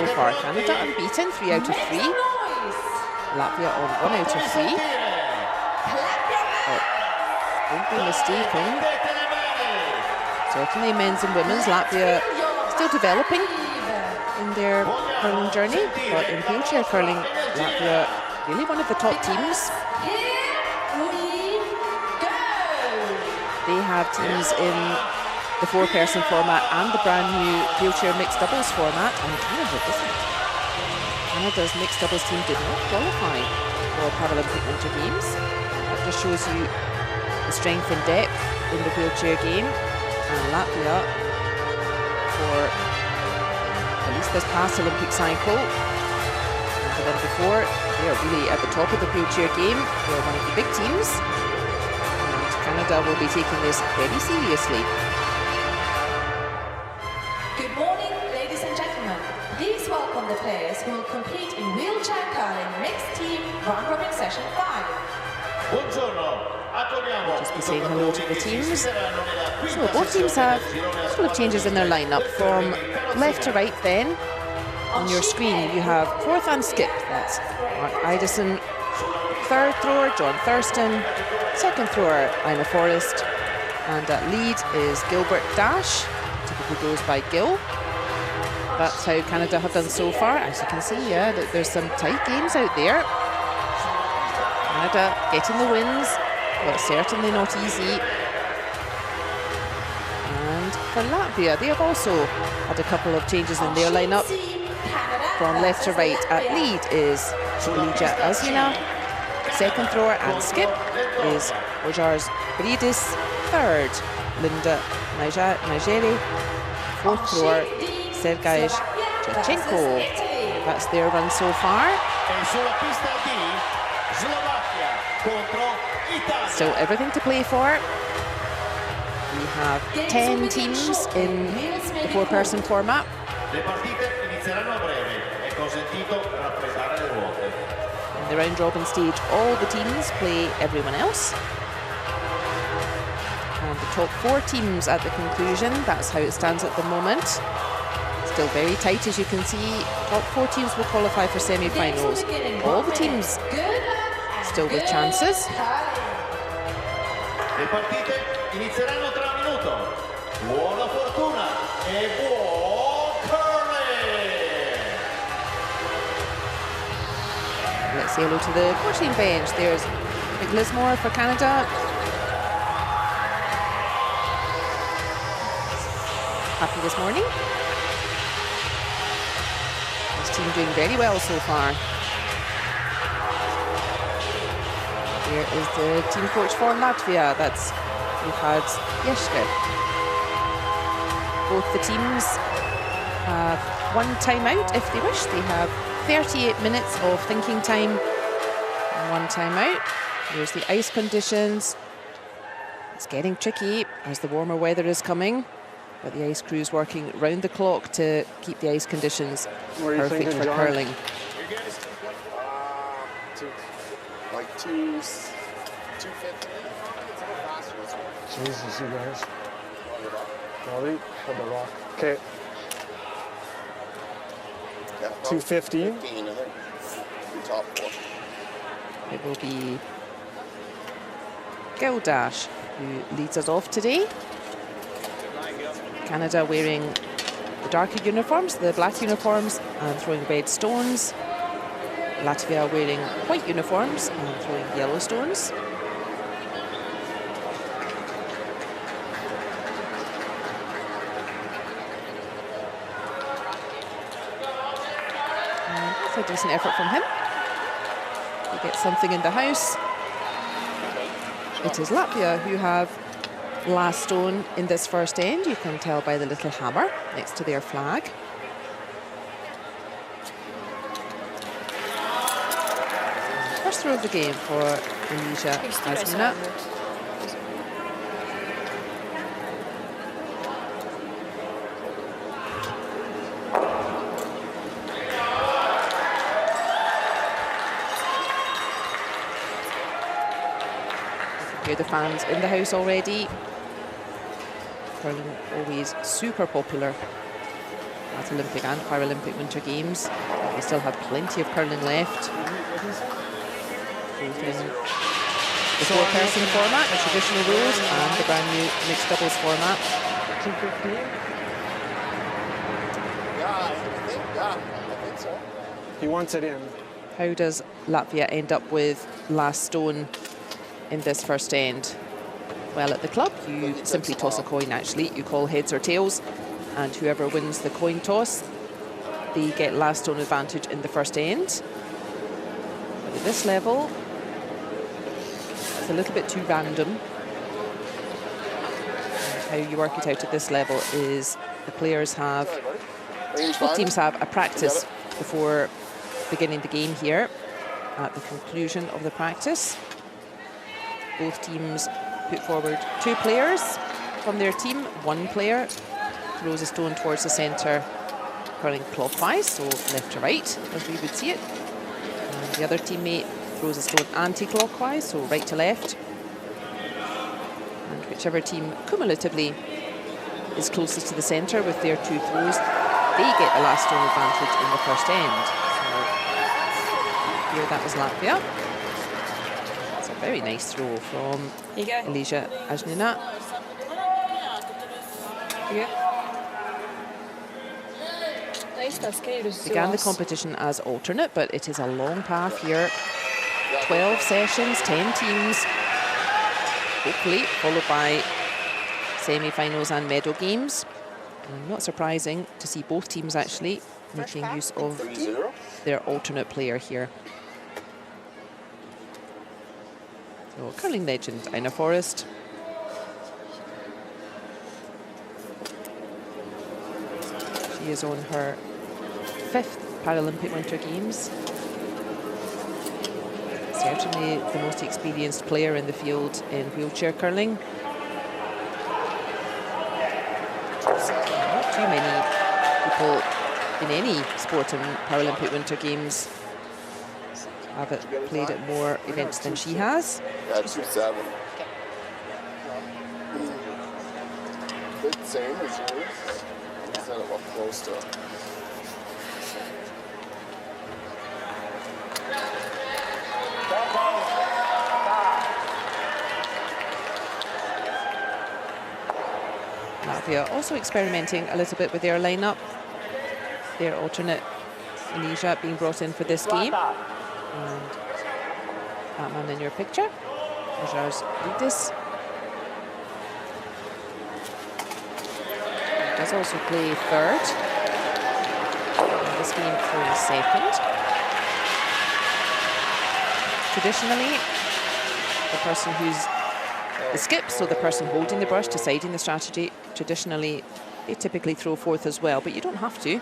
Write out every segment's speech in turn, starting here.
so far. Canada unbeaten, 3 out of 3. Latvia on 1 out of 3. But don't be mistaken. Certainly men's and women's. Latvia still developing in their curling journey, but in wheelchair curling, Latvia really one of the top teams. They have teams in the 4-person format and the brand new wheelchair mixed doubles format, and Canada doesn't. Canada's mixed doubles team did not qualify for Paralympic Winter Games. That just shows you the strength and depth in the wheelchair game. And Latvia, for at least this past Olympic cycle, and the one before, they are really at the top of the wheelchair game. They are one of the big teams. Canada will be taking this very seriously. Good morning, ladies and gentlemen. Please welcome the players who will compete in wheelchair curling mixed team round robin session 5. Just be saying hello to the teams. So both teams have a couple of changes in their lineup. From left to right then, on your screen you have fourth and skip. That's Mark Idison. Third thrower, John Thurston. Second thrower, Ina Forrest. And at lead is Gilbert Dash. Typically goes by Gil. That's how Canada have done so far. As you can see, yeah, there's some tight games out there. Canada getting the wins, but certainly not easy. And for Latvia, they have also had a couple of changes in their lineup. From left to right, at lead is Elija Azina. Second thrower and skip is Ojars Bridis. Third, Linda Nigeri. Fourth thrower, Sergej Chechenko. That's their run so far. So everything to play for. We have 10 teams in the 4-person format. In the round robin stage, all the teams play everyone else. And the top 4 teams at the conclusion, that's how it stands at the moment. Still very tight, as you can see. Top 4 teams will qualify for semi-finals. All the teams still with chances. Le partite inizieranno tra un minuto. Buona fortuna e buon curling! Let's say hello to the coaching bench. There's Mick Lismore for Canada. Happy this morning. This team doing very well so far. Here is the team coach for Latvia. That's Rihard Jeske. Both the teams have one timeout if they wish. They have 38 minutes of thinking time and one timeout. Here's the ice conditions. It's getting tricky as the warmer weather is coming, but the ice crew is working round the clock to keep the ice conditions perfect for curling. Like 250. Jesus, you guys. Molly, hold the rock. Okay. Yeah, 215. 15, I think. Top 4. It will be Gil Dash who leads us off today. Canada wearing the darker uniforms, the black uniforms, and throwing red stones. Latvia wearing white uniforms and throwing yellow stones. And that's a decent effort from him. He gets something in the house. It is Latvia who have last stone in this first end. You can tell by the little hammer next to their flag. First throw of the game for Elija Azina. Hear the fans in the house already. Curling always super popular at Olympic and Paralympic Winter Games. We still have plenty of curling left. Both in the four-person format, the traditional rules, and the brand new mixed doubles format. 215. Yeah, I think so. He wants it in. How does Latvia end up with last stone in this first end? Well, at the club, you simply toss a coin, actually. You call heads or tails, and whoever wins the coin toss, they get last stone advantage in the first end. But at this level, it's a little bit too random. And how you work it out at this level is the players have, both teams have a practice before beginning the game here. At the conclusion of the practice, both teams put forward 2 players from their team. One player throws a stone towards the centre, curling clockwise, so left to right, as we would see it. And the other teammate throws a stone anti-clockwise, so right to left. And whichever team cumulatively is closest to the centre with their 2 throws, they get the last stone advantage in the first end. So here that was Latvia. It's a very nice throw from Elisa Ajnina. Began the competition as alternate, but it is a long path here. 12 sessions, 10 teams, hopefully followed by semi-finals and medal games. And not surprising to see both teams actually making use of their alternate player here. So curling legend Ina Forrest. She is on her 5th Paralympic Winter Games. Certainly the most experienced player in the field in wheelchair curling. Not too many people in any sport in Paralympic Winter Games have played at more events than she has. Yeah, 2-7. Bit same as yours. Instead of up close to. Latvia also experimenting a little bit with their lineup. Their alternate Elisa being brought in for this game. And that man in your picture, Rajas Ludis. Does also play third. And this game for second. Traditionally, the person who's the skip, so the person holding the brush, deciding the strategy, traditionally, they typically throw fourth as well, but you don't have to.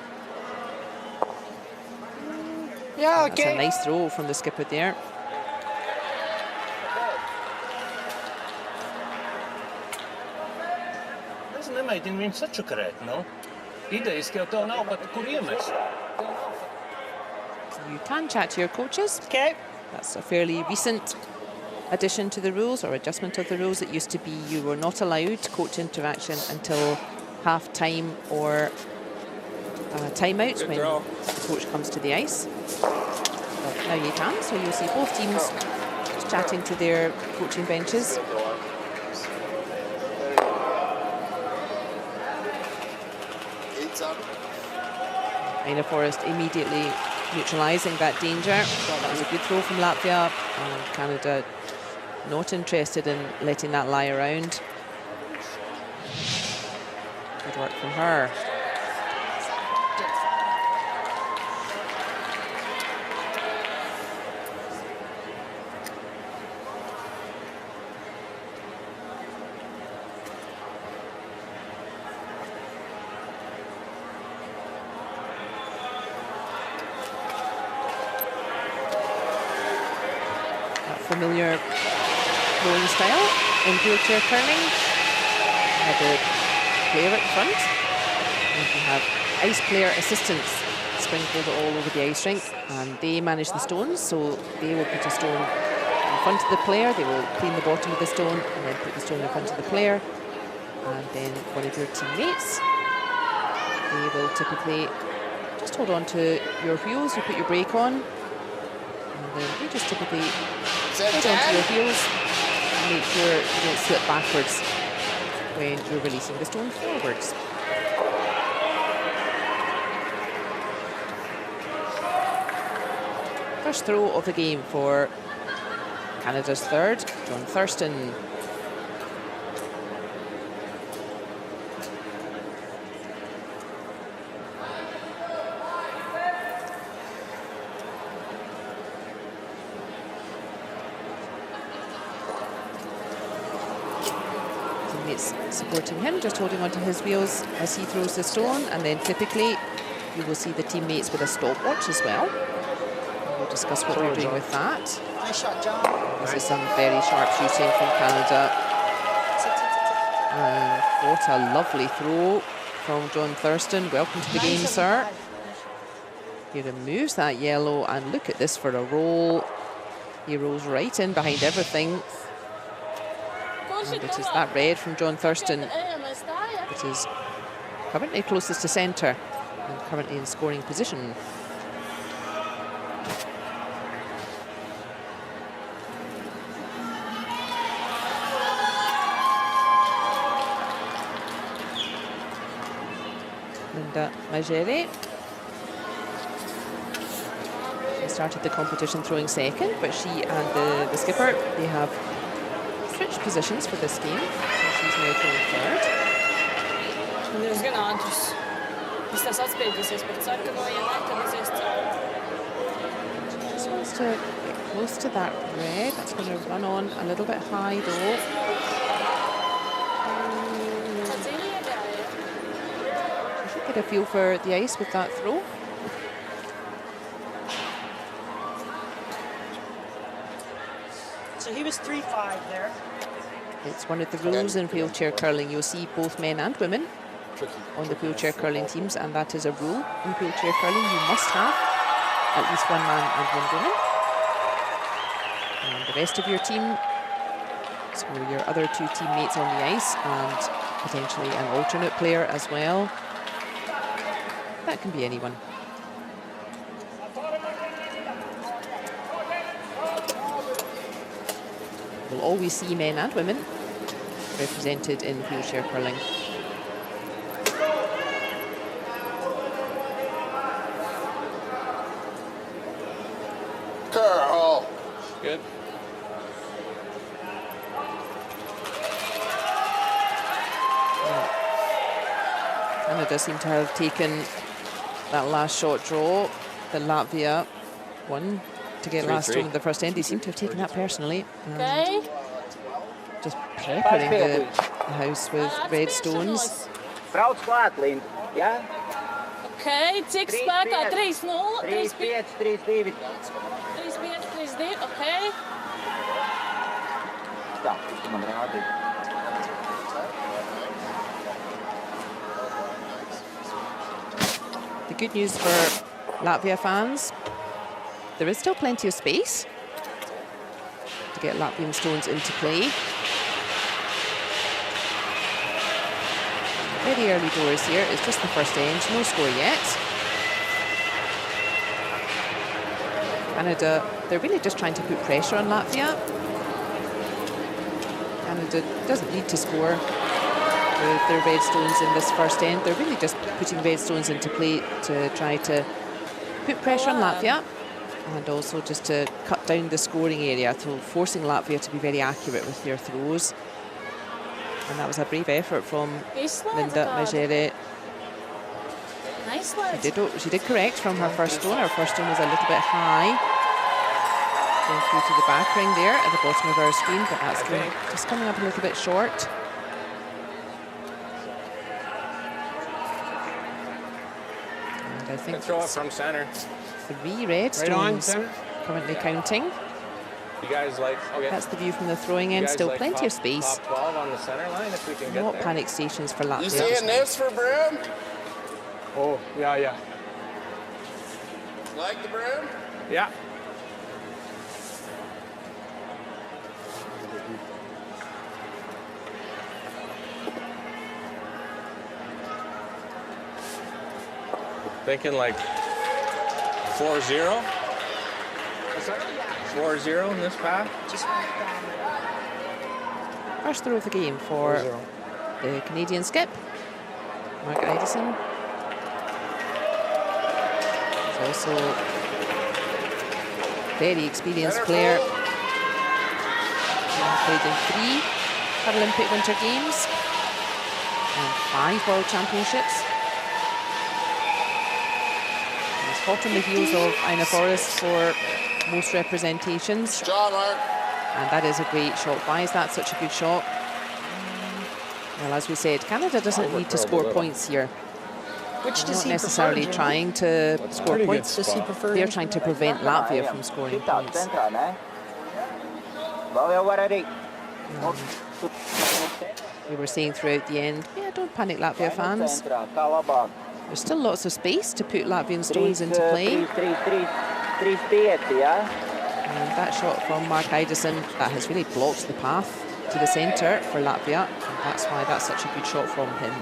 Yeah, okay. That's a nice throw from the skipper there. You can chat to your coaches. Okay. That's a fairly recent addition to the rules or adjustment of the rules. It used to be you were not allowed coach interaction until half time or timeout when the coach comes to the ice. But now you can, so you'll see both teams chatting to their coaching benches. Ina Forrest immediately neutralising that danger. That was a good throw from Latvia, and Canada not interested in letting that lie around. Good work from her. Familiar throwing style in wheelchair curling. You have the player at the front, and you have ice player assistants sprinkled all over the ice rink, and they manage the stones, so they will put a stone in front of the player, they will clean the bottom of the stone and then put the stone in front of the player, and then one of your teammates they will typically just hold on to your wheels. You put your brake on, and then they just typically hold on to your wheels and make sure you don't slip backwards when you're releasing the stone forwards. First throw of the game for Canada's third, John Thurston. Teammates supporting him, just holding onto his wheels as he throws the stone, and then typically you will see the teammates with a stopwatch as well. We'll discuss what they're doing with that. Nice shot, John. This is some very sharp shooting from Canada. And what a lovely throw from John Thurston. Welcome to the game, sir. He removes that yellow, and look at this for a roll. He rolls right in behind everything. And it is that red from John Thurston that is currently closest to centre and currently in scoring position. Magere. She started the competition throwing second, but she and the skipper, they have switched positions for this game. So she's now throwing third. She just wants to get close to that red. That's going to run on a little bit high though. Get a feel for the ice with that throw. So he was 3-5 there. It's one of the rules in wheelchair curling. You'll see both men and women on the wheelchair curling teams, and that is a rule in wheelchair curling. You must have at least one man and one woman. And the rest of your team, so your other two teammates on the ice and potentially an alternate player as well. That can be anyone. We'll always see men and women represented in wheelchair curling. Carl. Good. Canada seem to have taken that last shot draw, the Latvia one to get last stone in the first end. They seem to have taken that personally. And just peppering the house with red stones. Brauc klāt, Linda. Jā? Ok, cik spēkā? 3-0, 3-5, 3-2. 3-5, 3-2, ok. Tā, tu man rādi. The good news for Latvia fans, there is still plenty of space to get Latvian stones into play. Very early doors here. It's just the first end, no score yet. Canada, they're really just trying to put pressure on Latvia. Canada doesn't need to score with their red stones in this first end. They're really just putting red stones into play to try to put pressure on Latvia and also just to cut down the scoring area, so forcing Latvia to be very accurate with their throws. And that was a brave effort from Linda Magere. Nice. She did correct from her first stone. Her first stone was a little bit high, going through to the back ring there at the bottom of our screen, but that's just coming up a little bit short. And I think Throw it from center. 3 red stones currently counting. You guys like, okay. That's the view from the throwing end. Still plenty of space. Top 12 on the center line if we can get Not there. panic stations for Latvia. You seeing this for Brim? Oh, yeah. Like the Brim? Yeah. thinking like 4-0. 4-0 in this path. Just went down. First throw of the game for 4-0. the Canadian skip, Mark Idison. He's also a very experienced player. He's played in 3 Paralympic Winter Games and 5 World Championships. He's hot on the heels of Ina Forrest for most representations. John, Mark. And that is a great shot. Why is that such a good shot? Well, as we said, Canada doesn't need to score points here. Which does Not he necessarily prefer, trying to score pretty good points. Does he prefer? They're trying to prevent Latvia from scoring points. We were saying throughout the end, yeah, don't panic, Latvia fans. There's still lots of space to put Latvian stones into play. And that shot from Mark Idison, that has really blocked the path to the centre for Latvia. And that's why that's such a good shot from him.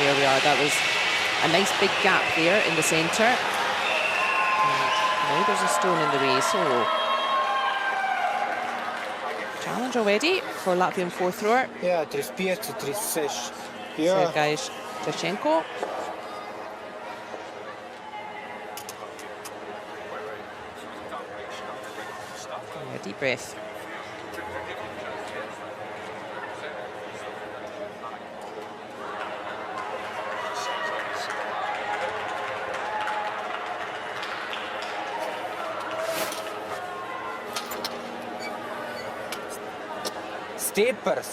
There we are, that was a nice big gap there in the centre. And now there's a stone in the way, so challenge already for Latvian fourth thrower. Yeah, 35, 36. Yeah. Sergei Shevchenko. Yeah, deep breath. Steppers.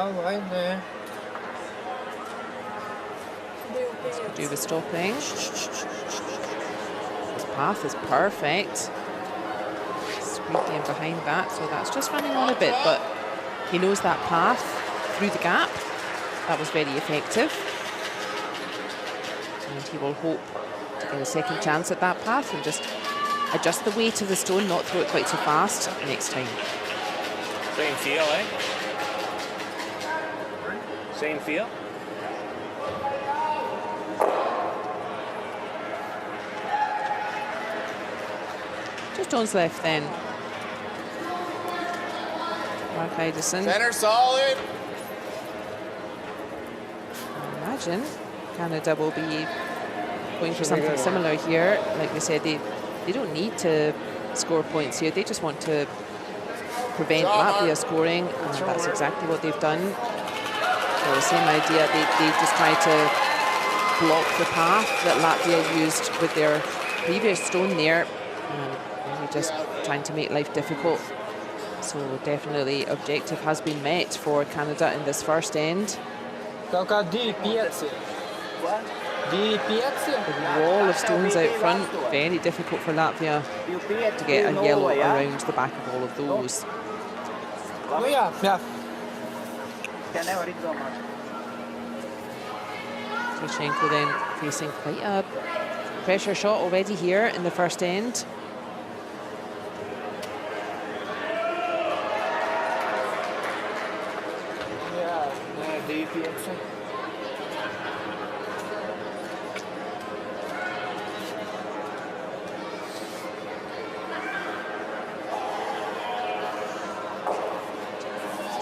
Right there. Do the stopping. His path is perfect. Squeaky in behind that, so that's just running on a bit, but he knows that path through the gap. That was very effective. And he will hope to get a second chance at that path and just adjust the weight of the stone, not throw it quite so fast next time. Same feel, eh? Same feel. 2 stones left then. Mark Idison. Center solid. I imagine Canada will be going for something similar here. Like we said, they don't need to score points here. They just want to prevent Latvia scoring, and that's exactly what they've done. So the same idea, they just try to block the path that Latvia used with their previous stone there, and really just trying to make life difficult. So definitely objective has been met for Canada in this first end. The Wall of stones out front, very difficult for Latvia to get a yellow around the back of all of those. Oh yeah, yeah. Shevchenko then facing quite a pressure shot already here in the first end.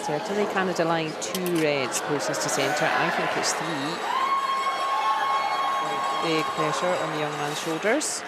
Certainly Canada lying 2 reds closest to centre. I think it's 3. Big pressure on the young man's shoulders.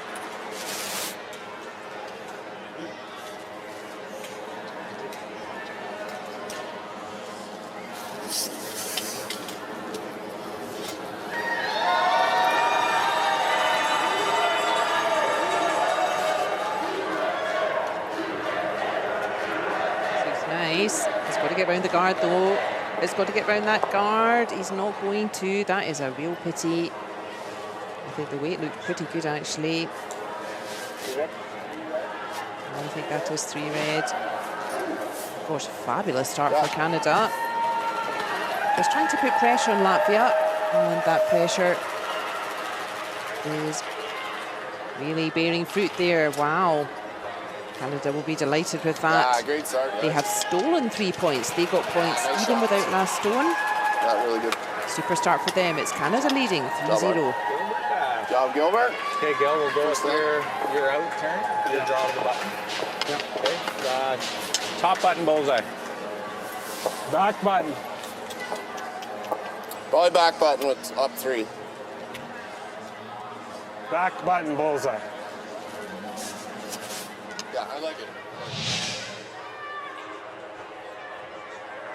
Nice. He's got to get round the guard though. He's got to get round that guard. He's not going to. That is a real pity. I think the weight looked pretty good actually. I think that is 3 red. Of course, fabulous start for Canada. Just trying to put pressure on Latvia, and that pressure is really bearing fruit there. Wow. Canada will be delighted with that. Great start, They guys. have stolen 3 points. They got points Nice even shot. without last stone. Yeah, really good. Super start for them. It's Canada leading 3-0. Good job, Gilbert. Okay, Gil, we'll go with First your out turn. You draw the button. Yeah. Okay. Top button bullseye. Back button. Probably back button with up 3. Back button bullseye. Yeah, I like it.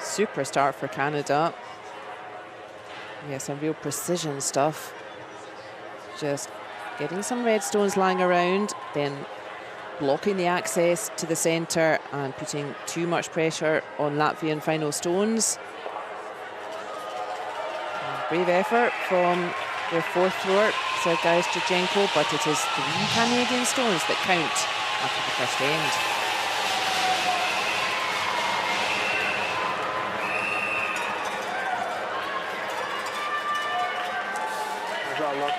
Super start for Canada. Yeah, some real precision stuff. Just getting some red stones lying around, then blocking the access to the centre and putting too much pressure on Latvian final stones. Brave effort from their fourth thrower, Sergei Strychenko, but it is 3 Canadian stones that count after the first end. Look.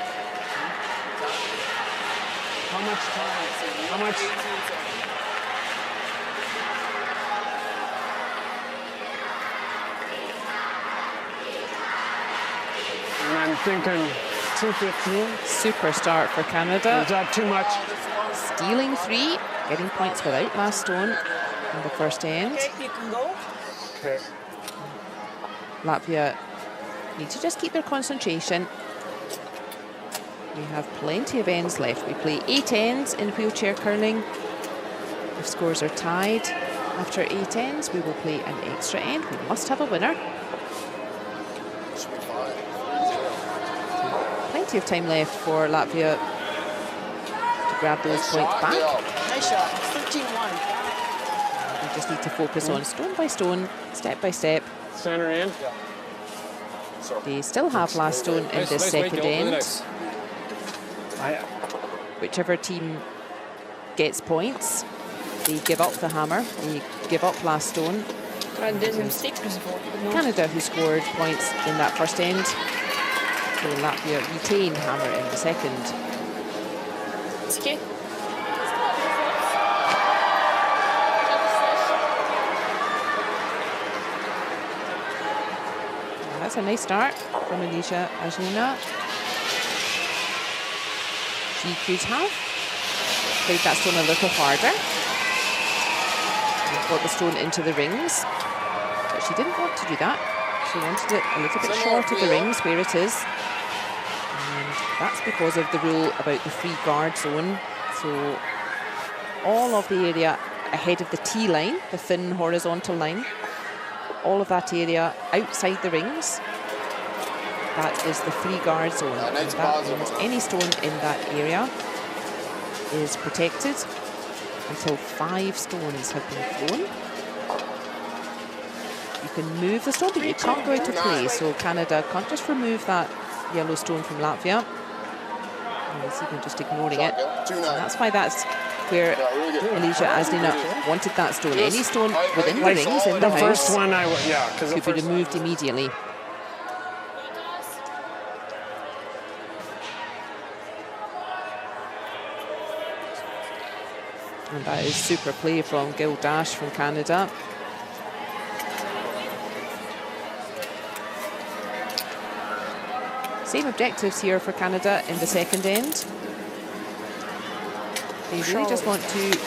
How much time? How much? And I'm thinking 2:15. Super start for Canada. Is that too much? Stealing 3, getting points without last stone in the first end. Okay, you can go. Okay. Latvia need to just keep their concentration. We have plenty of ends left. We play 8 ends in wheelchair curling. If scores are tied after 8 ends, we will play an extra end. We must have a winner. Should be fine. Plenty of time left for Latvia to grab those Nice points shot, back. Gil. Nice shot. 13-1. We just need to focus on stone by stone, step by step. Center in. They still have last stone in this second end. Whichever team gets points, they give up the hammer, they give up last stone. Canada, who scored points in that first end, so Latvia retain hammer in the second. It's okay. That's a nice start from Alicia Ajnina. She could have played that stone a little harder and got the stone into the rings, but she didn't want to do that. She wanted it a little bit short of the rings where it is, and that's because of the rule about the free guard zone. So all of the area ahead of the T line, the thin horizontal line, all of that area outside the rings, that is the free guard zone. Yeah, nice And that positive means one. any stone in that area is protected until 5 stones have been thrown. You can move the stone, but you can't go out of play. So Canada can't just remove that yellow stone from Latvia. It's even just ignoring it. And that's why that's where Alicia Ajnina wanted that stone. Any stone within the rings in the The first house one, because the could be first removed immediately. And that is super play from Gil Dash from Canada. Same objectives here for Canada in the second end. They really just want to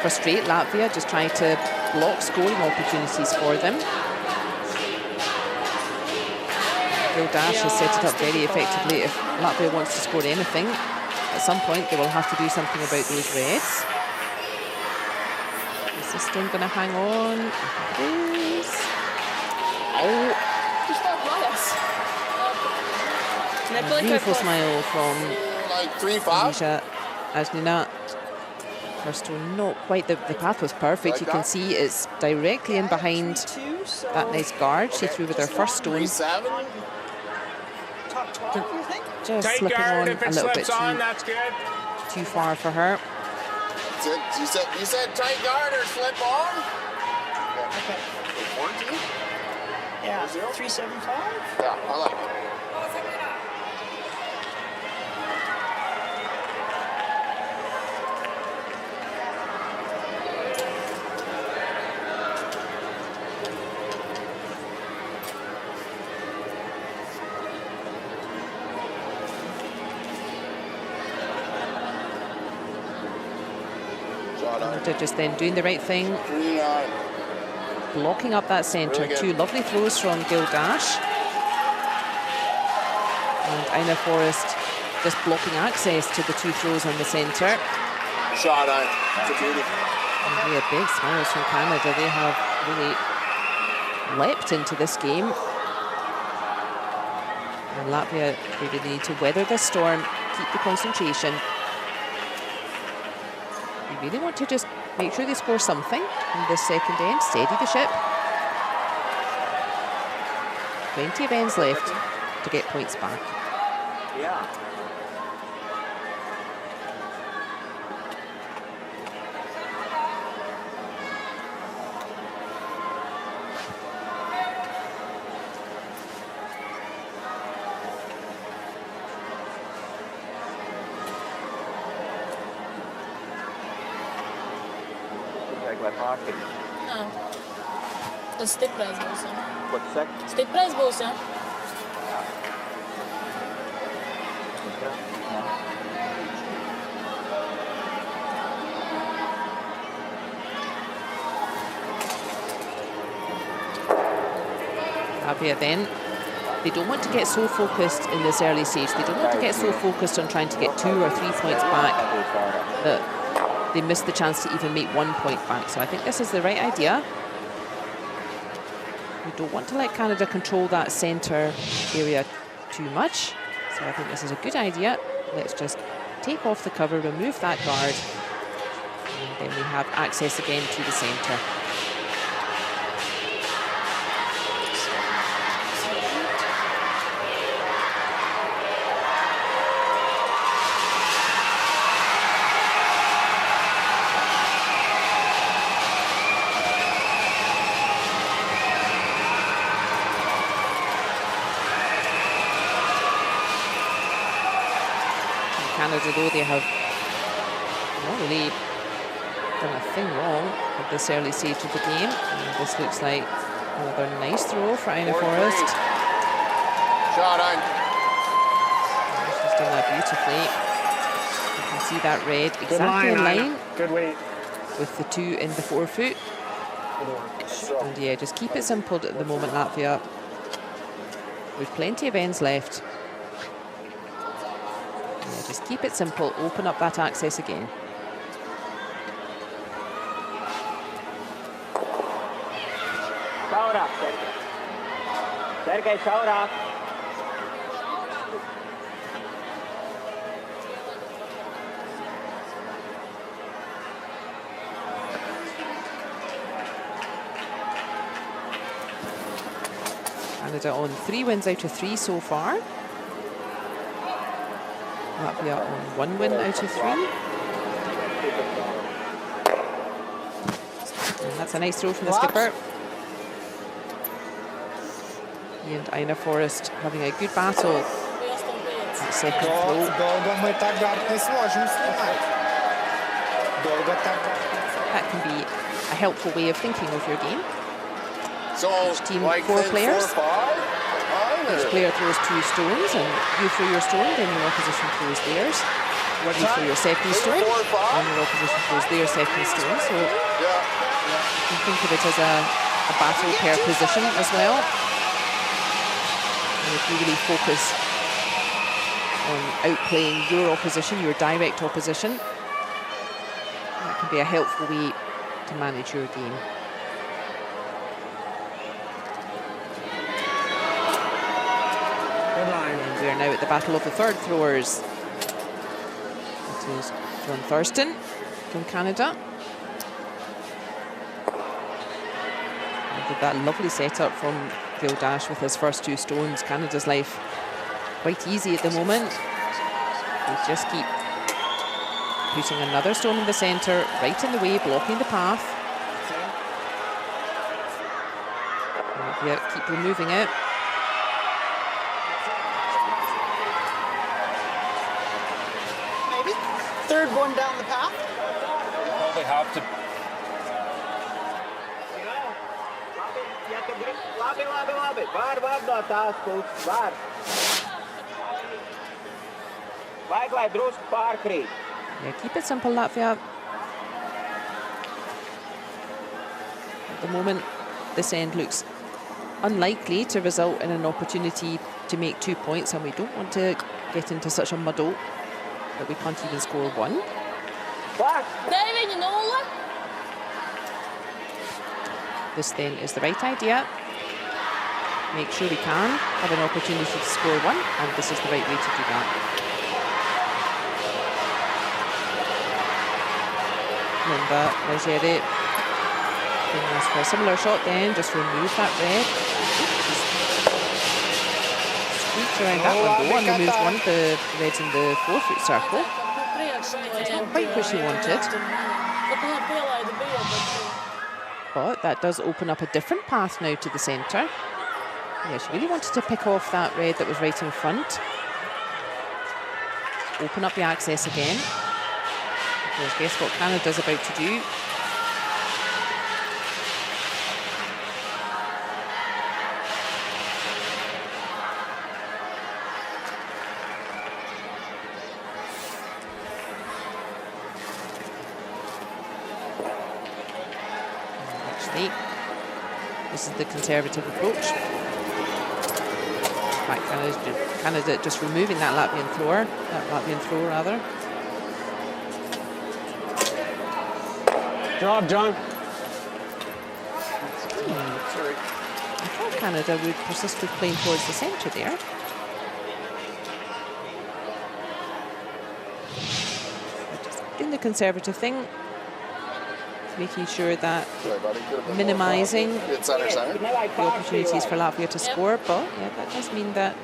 frustrate Latvia, just trying to block scoring opportunities for them. Gil Dash has set it up very effectively. If Latvia wants to score anything, at some point they will have to do something about those reds. Is this stone going to hang on? It is. Oh, beautiful smile from Like 3-5. Alicia Ajnina. Her stone not quite, the path was perfect. You can see it's directly in behind that nice guard she threw with her first stone. 3-7. Top 12, you think? Just tight slipping guard, on if a it little bit slips on, that's good. too far for her. You said tight guard or slip on? Okay. 14? Yeah, 375. Yeah, I like it. Canada just then doing the right thing, 3-9. blocking up that centre. Really good. Two lovely throws from Gildash. And Ina Forrest just blocking access to the two throws on the centre. Shot on. It's a beauty. And yeah, big smiles from Canada. They have really leapt into this game. And Latvia, they really need to weather this storm, keep the concentration. You really want to just make sure they score something in this second end, steady the ship. Plenty of ends left to get points back. Yeah. Jā. Tas stiprais būs, jā. Ko tu saki? Stiprais būs, jā. Latvia then, they don't want to get so focused in this early stage. They don't want to get so focused on trying to get 2 or 3 points back that they miss the chance to even make 1 point back. So I think this is the right idea. We don't want to let Canada control that centre area too much. So I think this is a good idea. Let's just take off the cover, remove that guard, and then we have access again to the centre. Canada, though, they have not really done a thing wrong at this early stage of the game. And this looks like another nice throw for Ina Forrest. Shot on. She's done that beautifully. You can see that red exactly in line Good weight. with the 2 in the forefoot. And yeah, just keep it simple at the moment, Latvia. We've plenty of ends left. Yeah, just keep it simple, open up that access again. Shower up, Sergei. Sergei, shower up. Canada on 3 wins out of 3 so far. Latvia on 1 win out of 3. And that's a nice throw from the skipper. And Ina Forrest having a good battle. That second throw. That can be a helpful way of thinking of your game. So, Each team, like 4 players. 4-5? Each player throws 2 stones, and you throw your stone, then your opposition throws theirs. You throw your second stone, and your opposition throws their second stone. So you can think of it as a battle per position as well. And if you really focus on outplaying your opposition, your direct opposition, that can be a helpful way to manage your game. And we are now at the battle of the third throwers. It is John Thurston from Canada. And with that lovely setup from Gildash with his first 2 stones, Canada's life quite easy at the moment. They just keep putting another stone in the centre, right in the way, blocking the path. And yeah, keep removing it. Third one down the path. Probably have to. Labi. Var no tās puses, var. Vajag, lai drusku pārkrīt. Yeah, keep it simple, Latvia. At the moment, this end looks unlikely to result in an opportunity to make 2 points, and we don't want to get into such a muddle that we can't even score one. This then is the right idea. Make sure we can have an opportunity to score one, and this is the right way to do that. Linda Legere being asked for a similar shot then, just remove that red. Squeaks around that one though, and removes one of the reds in the 4-foot circle. It's not quite what she wanted. But that does open up a different path now to the centre. Yeah, she really wanted to pick off that red that was right in front. Open up the access again. Because guess what Canada's about to do? Actually, this is the conservative approach. In fact, Canada just removing that Latvian throw rather. Job, John. Sorry. I thought Canada would persist with playing towards the centre there. Just doing the conservative thing, making sure that minimising the opportunities for Latvia to score. But yeah, that does mean that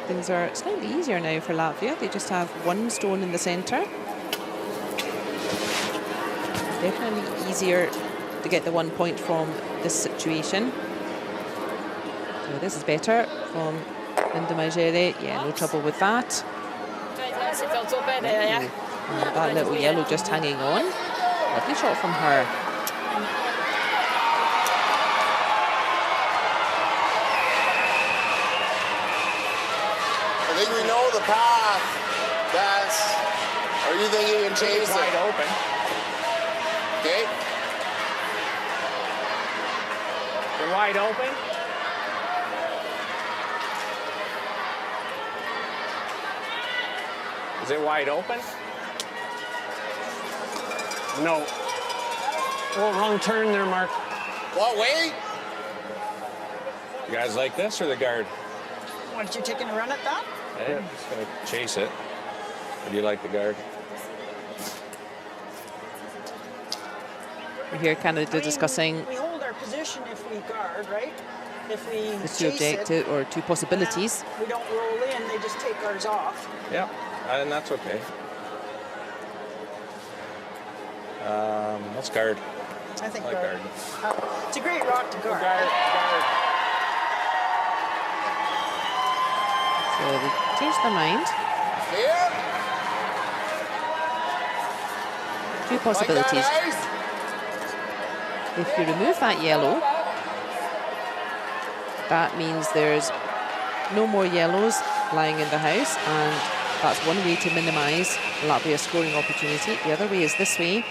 things are slightly easier now for Latvia. They just have one stone in the centre. Definitely easier to get the 1 point from this situation. So this is better from Linda Magere. Yeah, no trouble with that. And that little yellow just hanging on. Lovely shot from her. I think we know the path. Or you think you can change it? Wide open. Okay. They're wide open. Is it wide open? No. Oh, wrong turn there, Mark. What way? You guys like this or the guard? Weren't you taking a run at that? Yeah, just gonna chase it. Or do you like the guard? We hear Canada discussing We hold our position if we guard, right? If we the two chase it, objectives or two possibilities. we don't roll in, they just take ours off. Yeah, and that's okay. Let's guard. I think I like guard. guard. It's a great rock to guard. Guard. So they changed their mind. Here? Two possibilities. Like that, If you remove that yellow, that means there's no more yellows lying in the house, and that's one way to minimise Latvia's scoring opportunity. The other way is this way,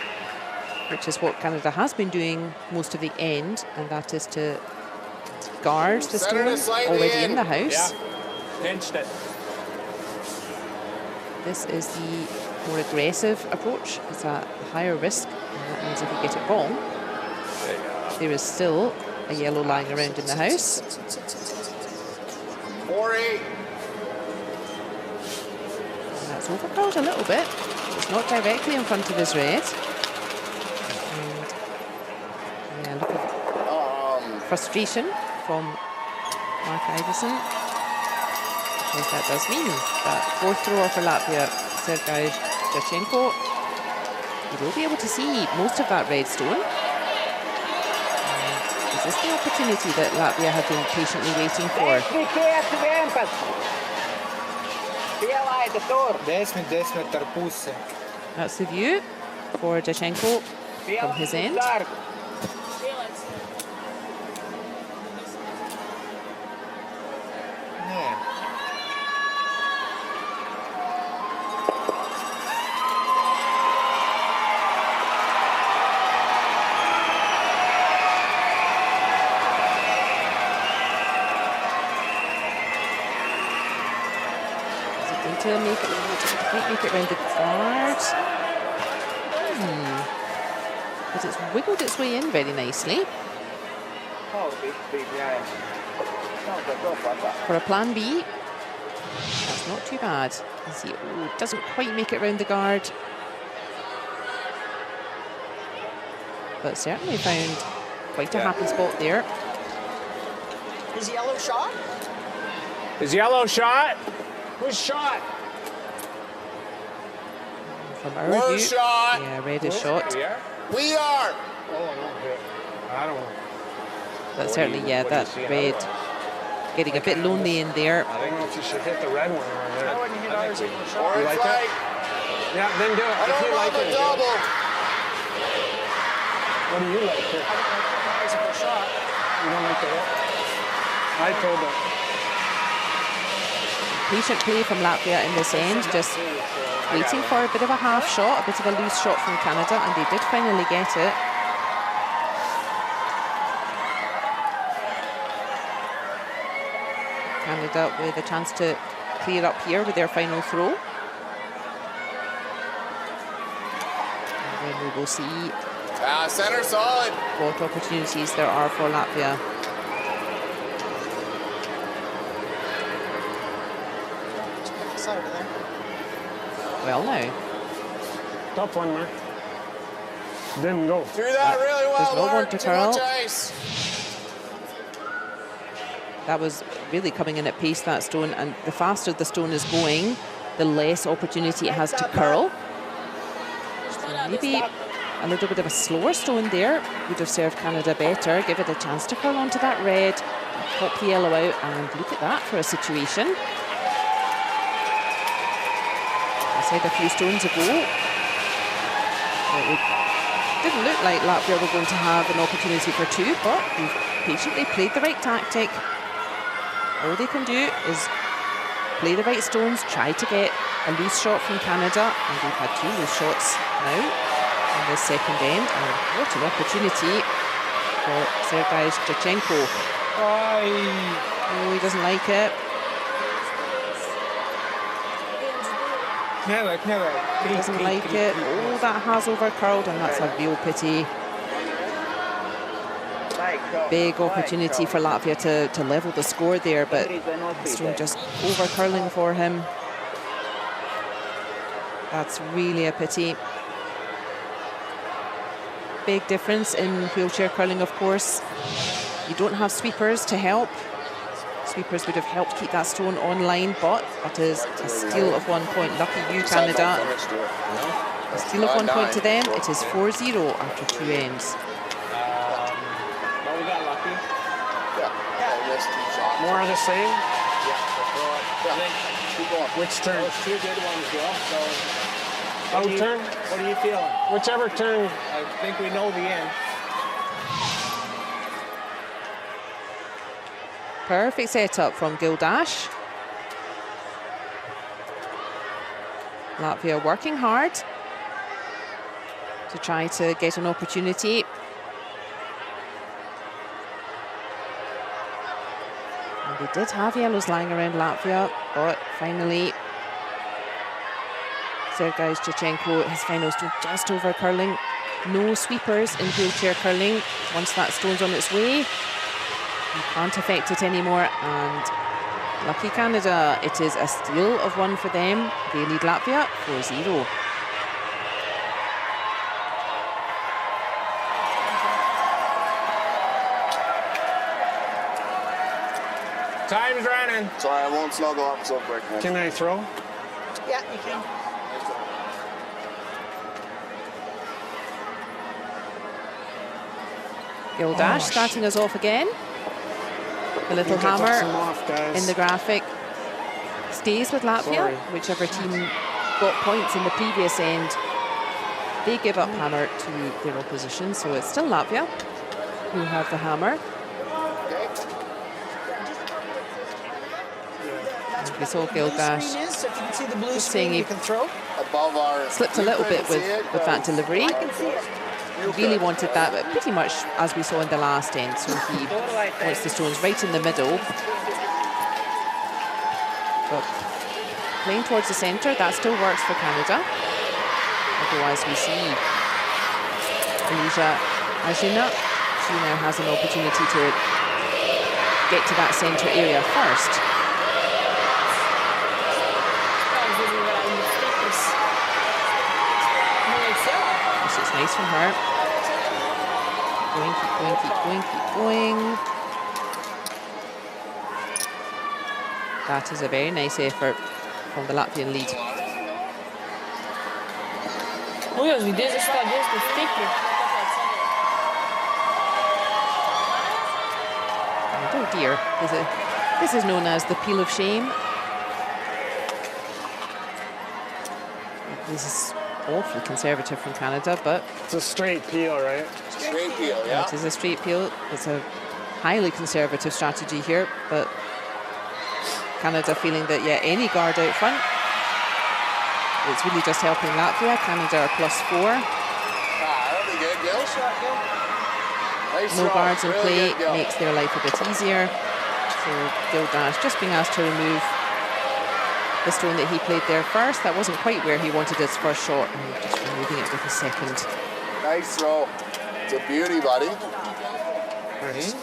which is what Canada has been doing most of the end, and that is to guard the stone already in the house. Yeah, pinched it. This is the more aggressive approach. It's a higher risk, and that means if you get it wrong, there is still a yellow lying around in the house. 4-8. That's overcurled a little bit. It's not directly in front of his red. And yeah, look at frustration from Mark Iverson. Because that does mean that fourth thrower for Latvia, Sergei Jachenko, he will be able to see most of that red stone. Is this the opportunity that Latvia have been patiently waiting for? 10 ar puse. That's the view for Jachenko from his end. Ne. to make it, might make it around the guard. But it's wiggled its way in very nicely. For a plan B, that's not too bad. You see, oh, doesn't quite make it around the guard. But certainly found quite a happy spot there. Is yellow shot? Is yellow shot? Who's shot? From our We're view, shot. yeah, red is shot. We are? We are. I don't know. But certainly, yeah, that red getting a bit lonely in there. I don't know if you should hit the red one or I wouldn't hit ours in the shot. Orange like light. Yeah, then do it. I If don't you like love a it. double. What do you like? Here? I don't like ours in the shot. You don't like the hit? I told them. Patient play from Latvia in this end, just waiting for a bit of a half shot, a bit of a loose shot from Canada, and they did finally get it. Canada with a chance to clear up here with their final throw. And then we will see Center solid. what opportunities there are for Latvia. It's out of there. Well now, Tough one, Mark. Didn't go. Threw that really well. There's no one Mark. to Too curl. much ice. that was really coming in at pace, that stone, and the faster the stone is going, the less opportunity it has to curl. So maybe a little bit of a slower stone there would have served Canada better. Give it a chance to curl onto that red, pop the yellow out, and look at that for a situation. I said a few stones ago, it didn't look like Latvia were going to have an opportunity for two, but they've patiently played the right tactic. All they can do is play the right stones, try to get a loose shot from Canada, and they've had two loose shots now in this second end, and what an opportunity for Sergei Shevchenko. Oh, he doesn't like it. He doesn't like it. Oh, that has over-curled, and that's a real pity. Big opportunity for Latvia to level the score there, but the stone just over-curling for him. That's really a pity. Big difference in wheelchair curling, of course. You don't have sweepers to help. Sweepers would have helped keep that stone on line, but that is a steal of 1 point. Lucky you, Canada. A steal of 1 point to them. It is 4-0 after two ends. But we got lucky. Yeah. More of the same. Keep going. Which turn? Those two good ones, Bill. So Out turn? what are you feeling? Whichever turn. I think we know the end. Perfect setup from Gildash. Latvia working hard to try to get an opportunity. And they did have yellows lying around Latvia, but finally Sergei Shevchenko, his final stone just over curling. No sweepers in wheelchair curling. Once that stone's on its way, you can't affect it anymore, and lucky Canada, it is a steal of one for them. They lead Latvia 4-0. Time's running. Sorry, I won't snuggle up so quick, man. Can I throw? Yeah, you can. Gildash starting us off again. The little hammer in the graphic stays with Latvia. Whichever team got points in the previous end, they give up hammer to their opposition. So it's still Latvia who have the hammer. And we saw Gildash Blue screen is, so if you can see the blue just screen, saying you he can throw. Above our... slipped a little bit with that delivery. He really wanted that, but pretty much as we saw in the last end. So he wants the stones right in the middle. But playing towards the centre. That still works for Canada. Otherwise, we see Alicia Ajina. She now has an opportunity to get to that centre area first. Yes, it's nice from her. Going, keep going, keep going, keep going. That is a very nice effort from the Latvian lead. Oh dear, this is known as the peel of shame. This is awfully conservative from Canada, but It's a straight peel, right? Straight peel, yeah. it is a straight peel. It's a highly conservative strategy here, but Canada feeling that, yeah, any guard out front, it's really just helping Latvia. Canada are +4. That'll be good, Gil. Nice No throw. guards in Really play good, Gil. makes their life a bit easier. So Gildas just being asked to remove the stone that he played there first. That wasn't quite where he wanted his first shot, and just removing it with a second. Nice throw. It's a beauty, buddy. Nice.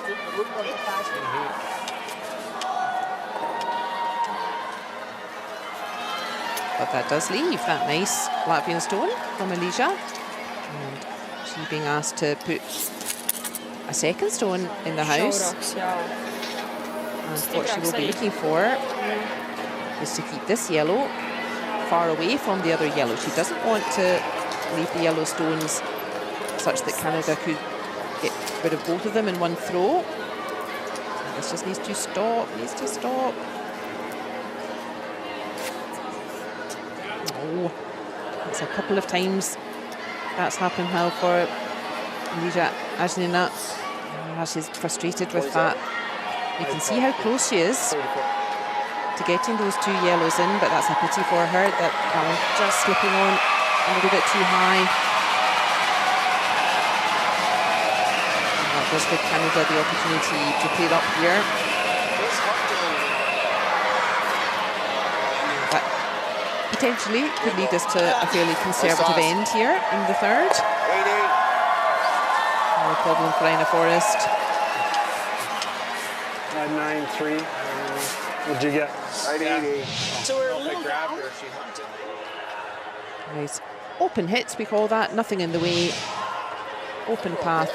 But that does leave that nice Latvian stone from Alicia. And she being asked to put a second stone in the house. And what she will be looking for is to keep this yellow far away from the other yellow. She doesn't want to leave the yellow stones such that Canada could get rid of both of them in one throw. This just needs to stop, Oh, it's a couple of times that's happened now for Alicia Ajnina. She's frustrated with that. You can see how close she is to getting those two yellows in, but that's a pity for her that one just slipping on a little bit too high. And that does give Canada the opportunity to clear up here. That potentially could lead us to a fairly conservative end here in the third. 8-8. No problem for Ina Forrest. 9-3. What'd you get? 9-8. So we're a little down. Nice. Open hits, we call that. Nothing in the way. Open path.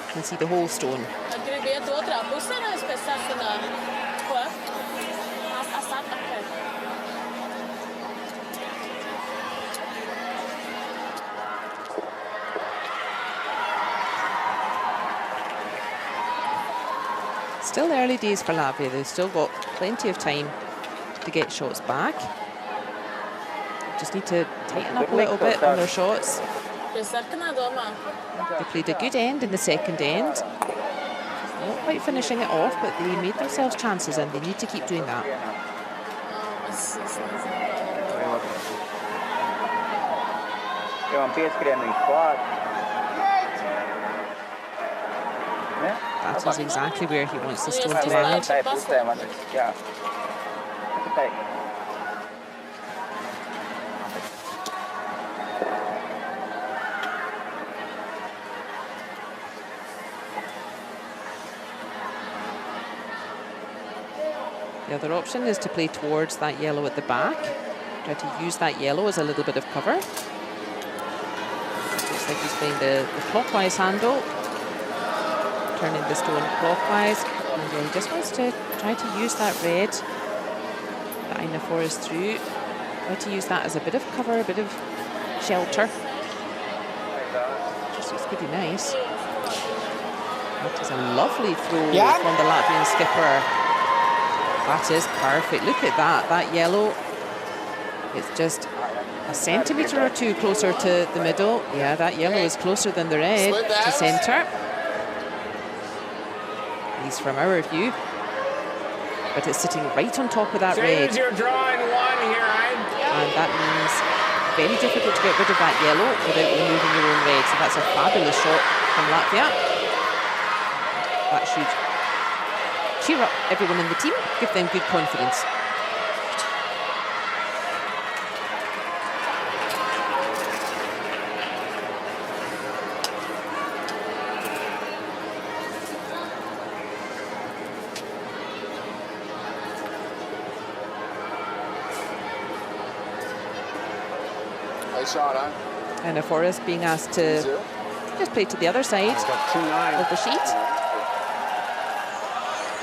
You can see the whole stone. Still early days for Latvia. They've still got plenty of time to get shots back. Just need to tighten up a little bit on their shots. They played a good end in the second end. Not quite finishing it off, but they made themselves chances and they need to keep doing that. That is exactly where he wants the stone to land. The other option is to play towards that yellow at the back. Try to use that yellow as a little bit of cover. Looks like he's playing the clockwise handle. Turning the stone clockwise. And he just wants to try to use that red that Ina Forrest threw. Try to use that as a bit of cover, a bit of shelter. Just looks pretty nice. That is a lovely throw from the Latvian skipper. That is perfect. Look at that. That yellow. It's just a centimetre or two closer to the middle. Yeah, that yellow is closer than the red to centre. At least from our view. But it's sitting right on top of that red. You're drawing one here, And that means very difficult to get rid of that yellow without removing your own red. So that's a fabulous shot from Latvia. That should cheer up everyone in the team, give them good confidence. Nice shot, huh? And Forrest being asked to 2-0. just play to the other side He's got 2-9. of the sheet.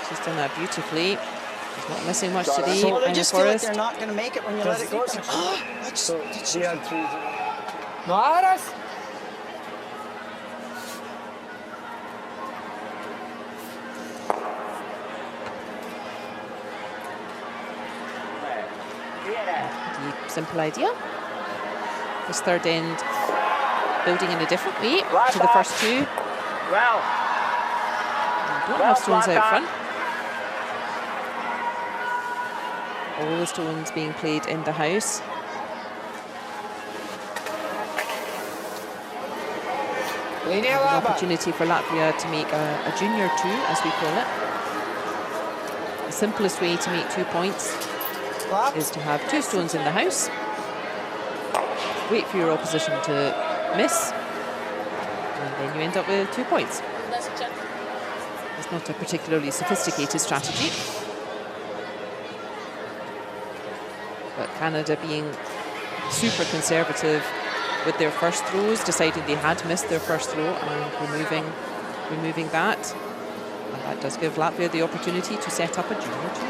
She's done that beautifully. She's not missing much Shot, today. So they Anna just feel like Forrest. they're not going to make it when you let it go. So he had 3. No aras. The simple idea. This third end building in a different way to the first two. Well, Don't have stones out front. All the stones being played in the house. Linea An laba. opportunity for Latvia to make a junior 2, as we call it. The simplest way to make 2 points Clap. is to have 2 stones in the house. Wait for your opposition to miss, and then you end up with 2 points. That's a check. It's not a particularly sophisticated strategy. But Canada being super conservative with their first throws, deciding they had missed their first throw and removing that. And that does give Latvia the opportunity to set up a junior 2.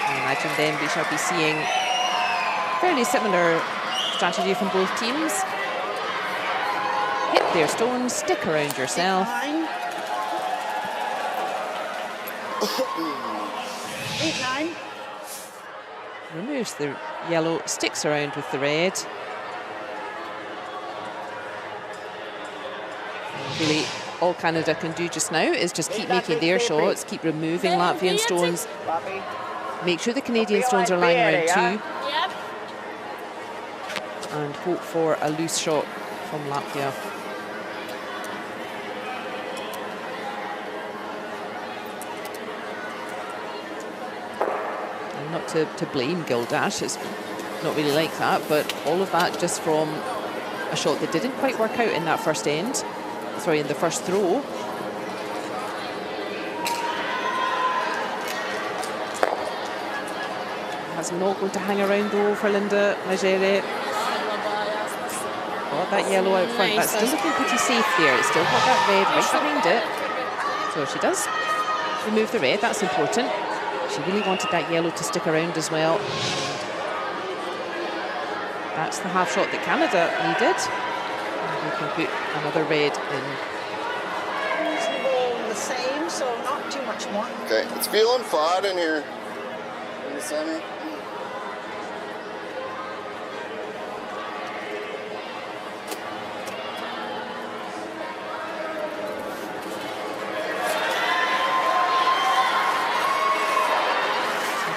I imagine then we shall be seeing fairly similar strategy from both teams. Hit their stones, stick around yourself. 8-9. Removes the yellow, sticks around with the red. Really, all Canada can do just now is just keep making their shots, keep removing Latvian stones. Make sure the Canadian stones are lying around too, Yep. and hope for a loose shot from Latvia. And not to blame Gildash, it's not really like that, but all of that just from a shot that didn't quite work out in that first end. Sorry, in the first throw. That's not going to hang around though for Linda Majere. Got that yellow out front. That's still looking pretty safe there. It's still got that red right behind it. So she does remove the red. That's important. She really wanted that yellow to stick around as well. That's the half shot that Canada needed. And we can put another red in. Reasonable, the same, so not too much more. Okay, it's feeling flat in here. In the center.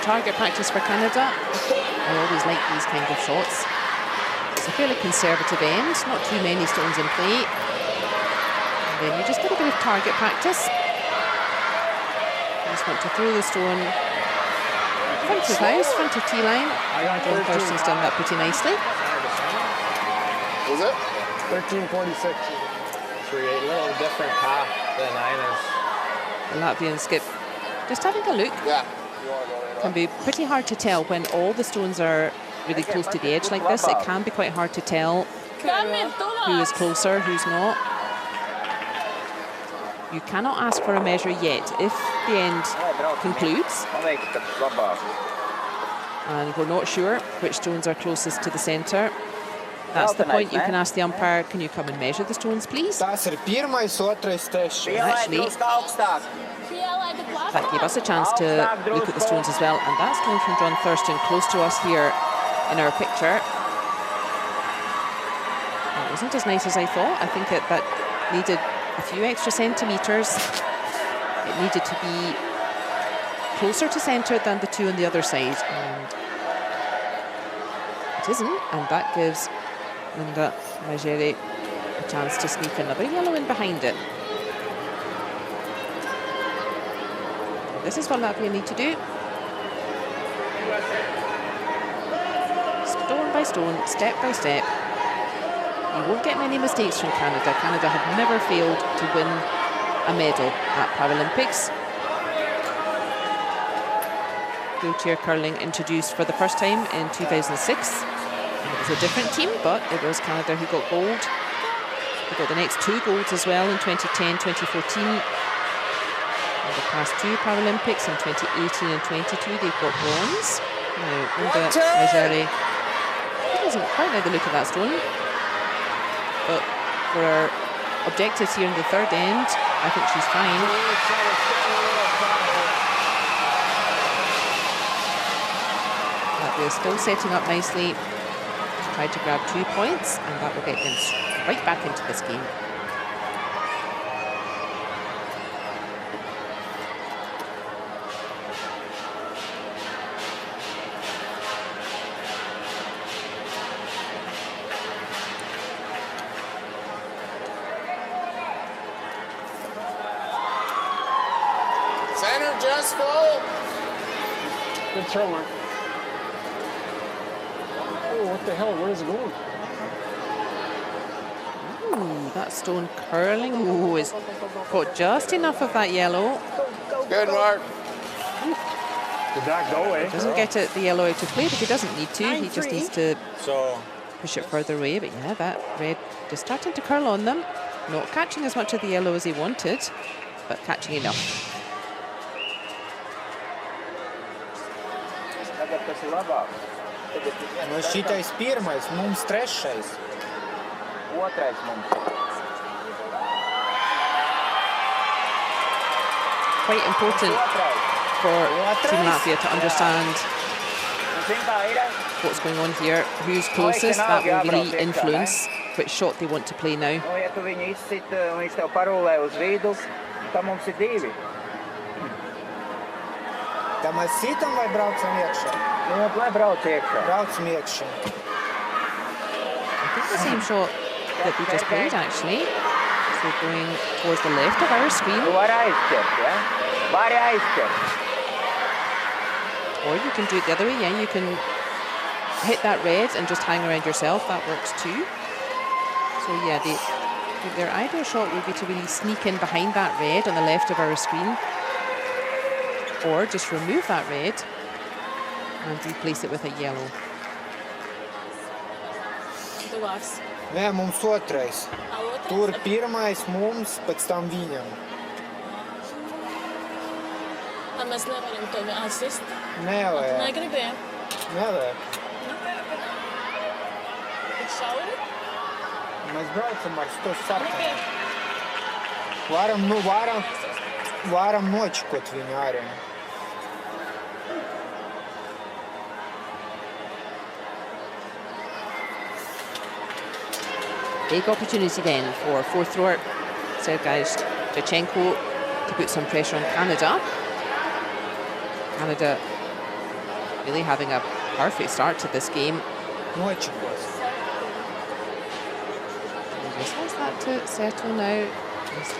Target practice for Canada. I always like these kind of shots. It's a fairly conservative end, not too many stones in play. And then you just get a bit of target practice. You just want to throw the stone front of house, front of tee line. John Thurston's done that pretty nicely. Was it? 13:46. 3-8, a little different path than Ina's. The Latvian skip just having a look. Yeah. You want to go right Can be pretty hard to tell when all the stones are really close to the edge like this. It can be quite hard to tell who is closer, who's not. You cannot ask for a measure yet. If the end concludes and we're not sure which stones are closest to the centre, that's the point. You can ask the umpire, can you come and measure the stones, please? Tas ir pirmais, otrais, trešais. Actually, that gave us a chance to look at the stones as well. And that stone from John Thurston close to us here in our picture. That wasn't as nice as I thought. I think that needed a few extra centimetres. It needed to be closer to centre than the two on the other side. And it isn't. And that gives Linda Majere a chance to sneak another yellow in behind it. This is what Latvia need to do. stone by stone, step by step. You won't get many mistakes from Canada. Canada have never failed to win a medal at Paralympics. Wheelchair curling introduced for the first time in 2006. And it was a different team, but it was Canada who got gold. They got the next 2 golds as well in 2010, 2014. In the past 2 Paralympics, in 2018 and 22, they've got bronze. Now, Linda Mazzari, he doesn't quite know the look of that stone. But for our objectives here in the third end, I think she's fine. Latvia still setting up nicely to try to grab 2 points, and that will get them right back into this game. Center just full. Good throw, Mark. Oh, what the hell? Where is it going? Ooh, that stone curling. Ooh, has got just enough of that yellow. Good, Mark. Did that go away? Doesn't get it the yellow out of play, but he doesn't need to. He just needs to push it further away. But yeah, that red just starting to curl on them. Not catching as much of the yellow as he wanted, but catching enough. Nu šitais pirmais, mums trešais. Otrais mums. Quite important for Team Latvia to understand what's going on here. Who's closest, that will really influence which shot they want to play now. Nu, ja tu viņu izsit, viņš tev parulē uz vidu, tad mums ir 2. Tā mēs sitam vai braucam iekšā? Nu, lai brauc iekšā. Braucam iekšā. I think the same shot that we just played, actually. So going towards the left of our screen. Tu vari aizķert, ja? Vari aizķert. Or you can do it the other way, yeah. You can hit that red and just hang around yourself. That works too. So yeah, their ideal shot would be to really sneak in behind that red on the left of our screen. Or just remove that red and replace it with a yellow. Nē, mums otrais. Tur pirmais mums, pēc tam viņam. Mēs nevaram to asist. Nevajag. Negribējam. Nevajag. Tik šauri? Mēs braucam ar to sarkanu. Varam nočikot viņu arī. Big opportunity then for fourth thrower Sergei Jachenko to put some pressure on Canada. Canada really having a perfect start to this game. Nočikos. Just wants that to settle now. Just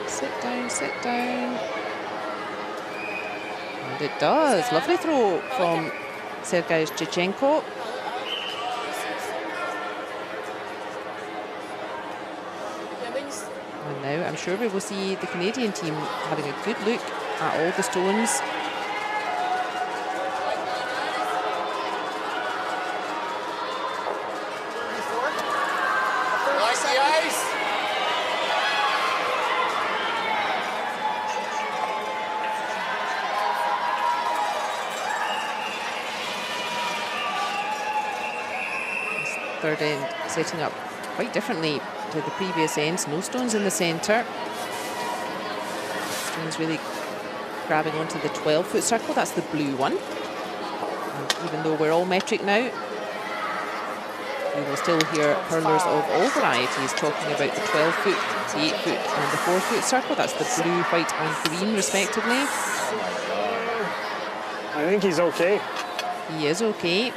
sit down, sit down. And it does. Lovely throw from Sergei Jachenko. And now I'm sure we will see the Canadian team having a good look at all the stones. Like the ice. Third end setting up quite differently to the previous ends. No stones in the centre. Stones really grabbing onto the 12-foot circle. That's the blue one. And even though we're all metric now, we will still hear hurlers of all varieties talking about the 12-foot, the 8-foot and the 4-foot circle. That's the blue, white and green respectively. I think he's okay. He is okay.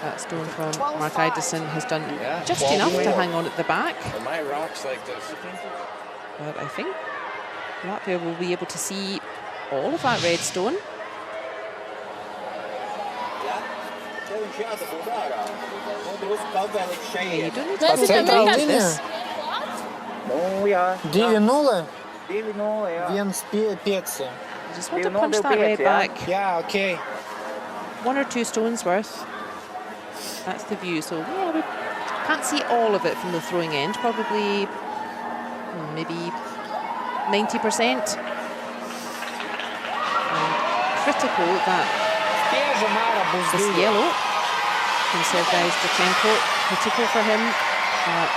That stone from Mark Idison has done just enough to hang on at the back. My rocks like this. But I think Latvia will be able to see all of that red stone. You don't need to That's go the big into American- this. Ну, я... 9-0? 9-0, ja. Він п'ється. You just want to You know punch they'll that be red it, yeah. back. Yeah, okay. 1 or 2 stones worth. That's the view. So yeah, we can't see all of it from the throwing end. Probably maybe 90%. And critical that Теж Мара this буздує. yellow from Sergei Strachenko. Critical for him that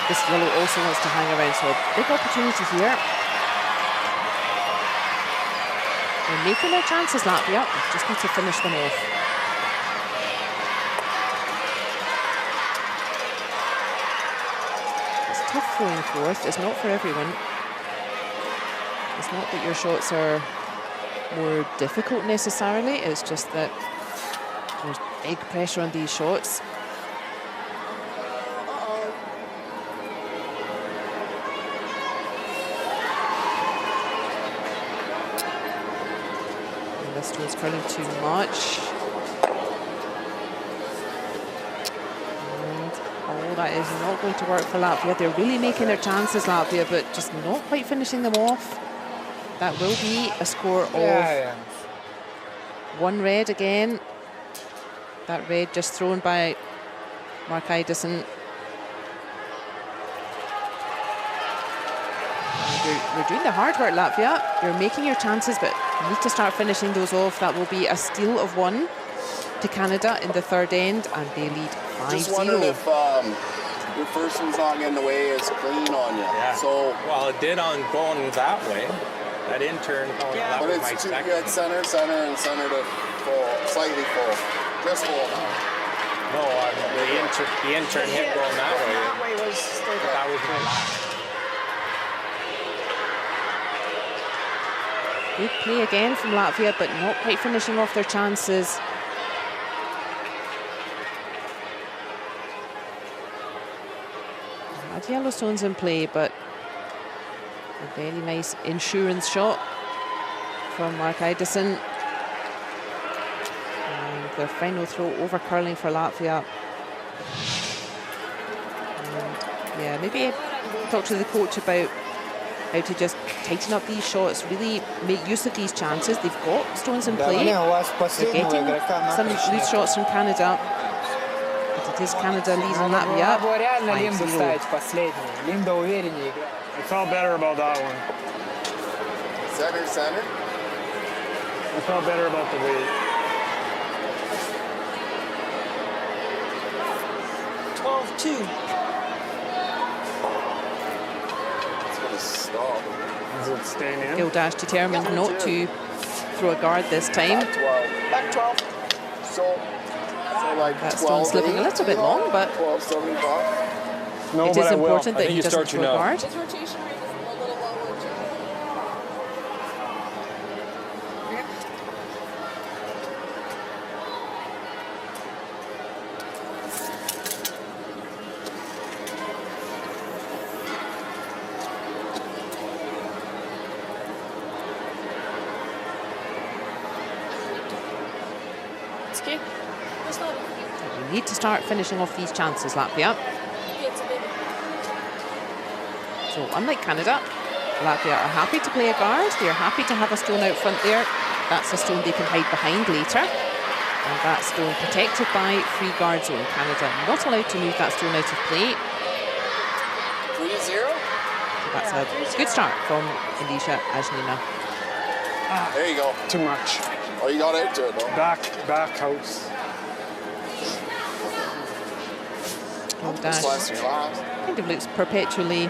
this yellow also wants to hang around. So a big opportunity here. They're making their chances, Latvia. Just need to finish them off. It's tough throwing fourth. It's not for everyone. It's not that your shots are more difficult necessarily. It's just that there's big pressure on these shots. This one's curling too much. And that is not going to work for Latvia. They're really making their chances, Latvia, but just not quite finishing them off. That will be a score of 1 red again. That red just thrown by Mark Idison. You're doing the hard work, Latvia. You're making your chances, but you need to start finishing those off. That will be a steal of 1 to Canada in the third end, and they lead 5-0. Just wondering if your first one's not getting away as clean on you. Yeah. So, Well, it did on going that way. That intern going that but way. it's My too second. good center, and center to full, slightly full. Just full now. No, the intern hit going that way. That way was straight But up. that was my last. Good play again from Latvia, but not quite finishing off their chances. Had yellow stones in play, but a very nice insurance shot from Mark Idison. And the final throw over curling for Latvia. And yeah, maybe talk to the coach about how to just tighten up these shots, really make use of these chances. They've got stones in play. У вас They're последнего getting игрока some напрочь loose нет. shots from Canada. But it is Canada leading Latvia. Надо было реально Линду 5-0. ставить последний. Линда увереннее играет. I felt better about that one. Center. I felt better about the weight. 12-2. It's going to stop. Is it staying in? Gildash determined not to throw a guard this time. Back 12. Back 12. So like That 12, stone's slipping a little bit long, but 12.75. No, it but is I will. important I that think he you doesn't start throw to a know. guard. His rotation rate is a little lower too. It's okay. It's not. You need to start finishing off these chances, Latvia. It's a baby. So unlike Canada, Latvia are happy to play a guard. They are happy to have a stone out front there. That's a stone they can hide behind later. And that stone protected by free guard zone. Canada not allowed to move that stone out of play. 3-0. That's a good start from Alicia Ajnina. There you go. Too much. Oh, you got out to it though. Back house. This Dash last year last. kind of looks perpetually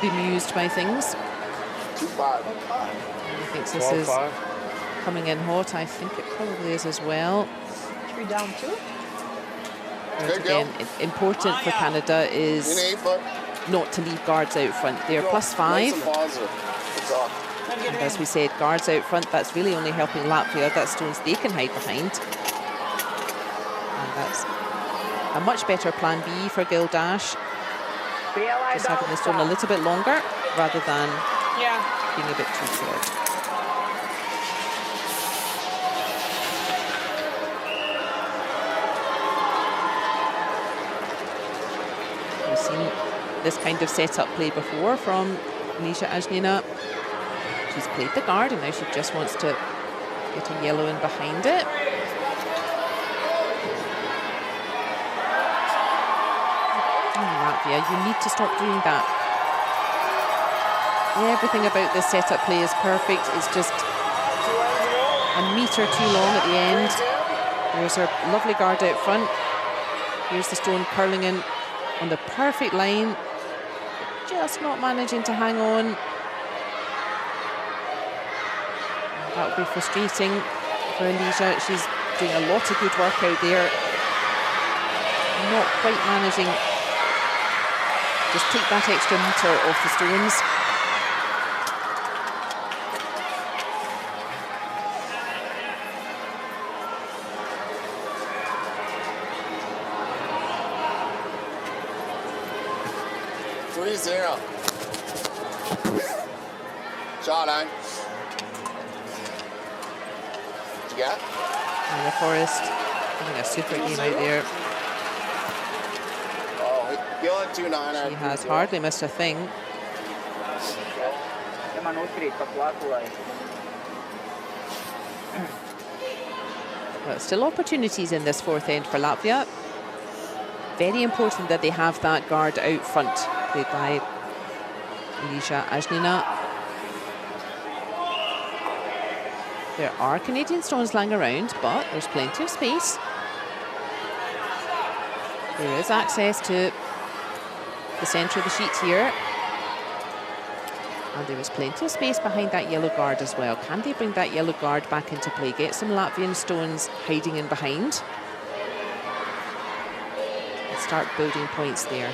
bemused by things. 2-5. He thinks this is 12-5. coming in hot. I think it probably is as well. 3 down 2. And Good go. again, important for Canada In is 8 foot. not to leave guards out front. They're +5. Nice and positive. Good talk. And as we said, guards out front, that's really only helping Latvia. That's stones they can hide behind. And that's a much better plan B for Gildash. Just having the stone a little bit longer rather than being a bit too short. this kind of setup play before from Nisha Ajnina. She's played the guard, and now she just wants to get a yellow in behind it. Latvia, you need to stop doing that. Everything about this setup play is perfect. It's just a metre too long at the end. There's her lovely guard out front. Here's the stone curling in on the perfect line. Just not managing to hang on. That would be frustrating for Alicia. She's doing a lot of good work out there. Not quite managing. Just take that extra metre off the stones. Shot line. What you got? And the Forest having a super game out there. Oh, you'll have 2-9. She has hardly missed a thing. But still opportunities in this fourth end for Latvia. Very important that they have that guard out front, played by Nisha Ajnina. There are Canadian stones lying around, but there's plenty of space. There is access to the centre of the sheet here. And there is plenty of space behind that yellow guard as well. Can they bring that yellow guard back into play? Get some Latvian stones hiding in behind. And start building points there.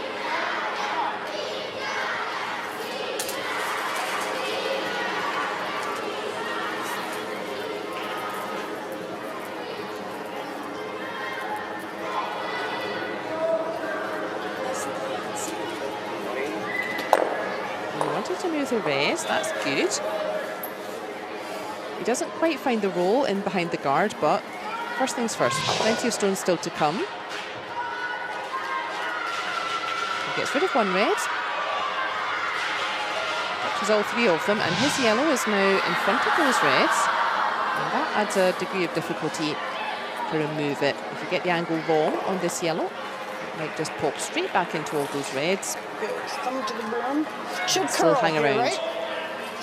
To move the race, that's good. He doesn't quite find the roll in behind the guard, but first things first, plenty of stones still to come. He gets rid of one red, touches all three of them, and his yellow is now in front of those reds, and that adds a degree of difficulty to remove it. If you get the angle wrong on this yellow, it might just pop straight back into all those reds. Come to the bottom. Should Still curl hang here, around. right?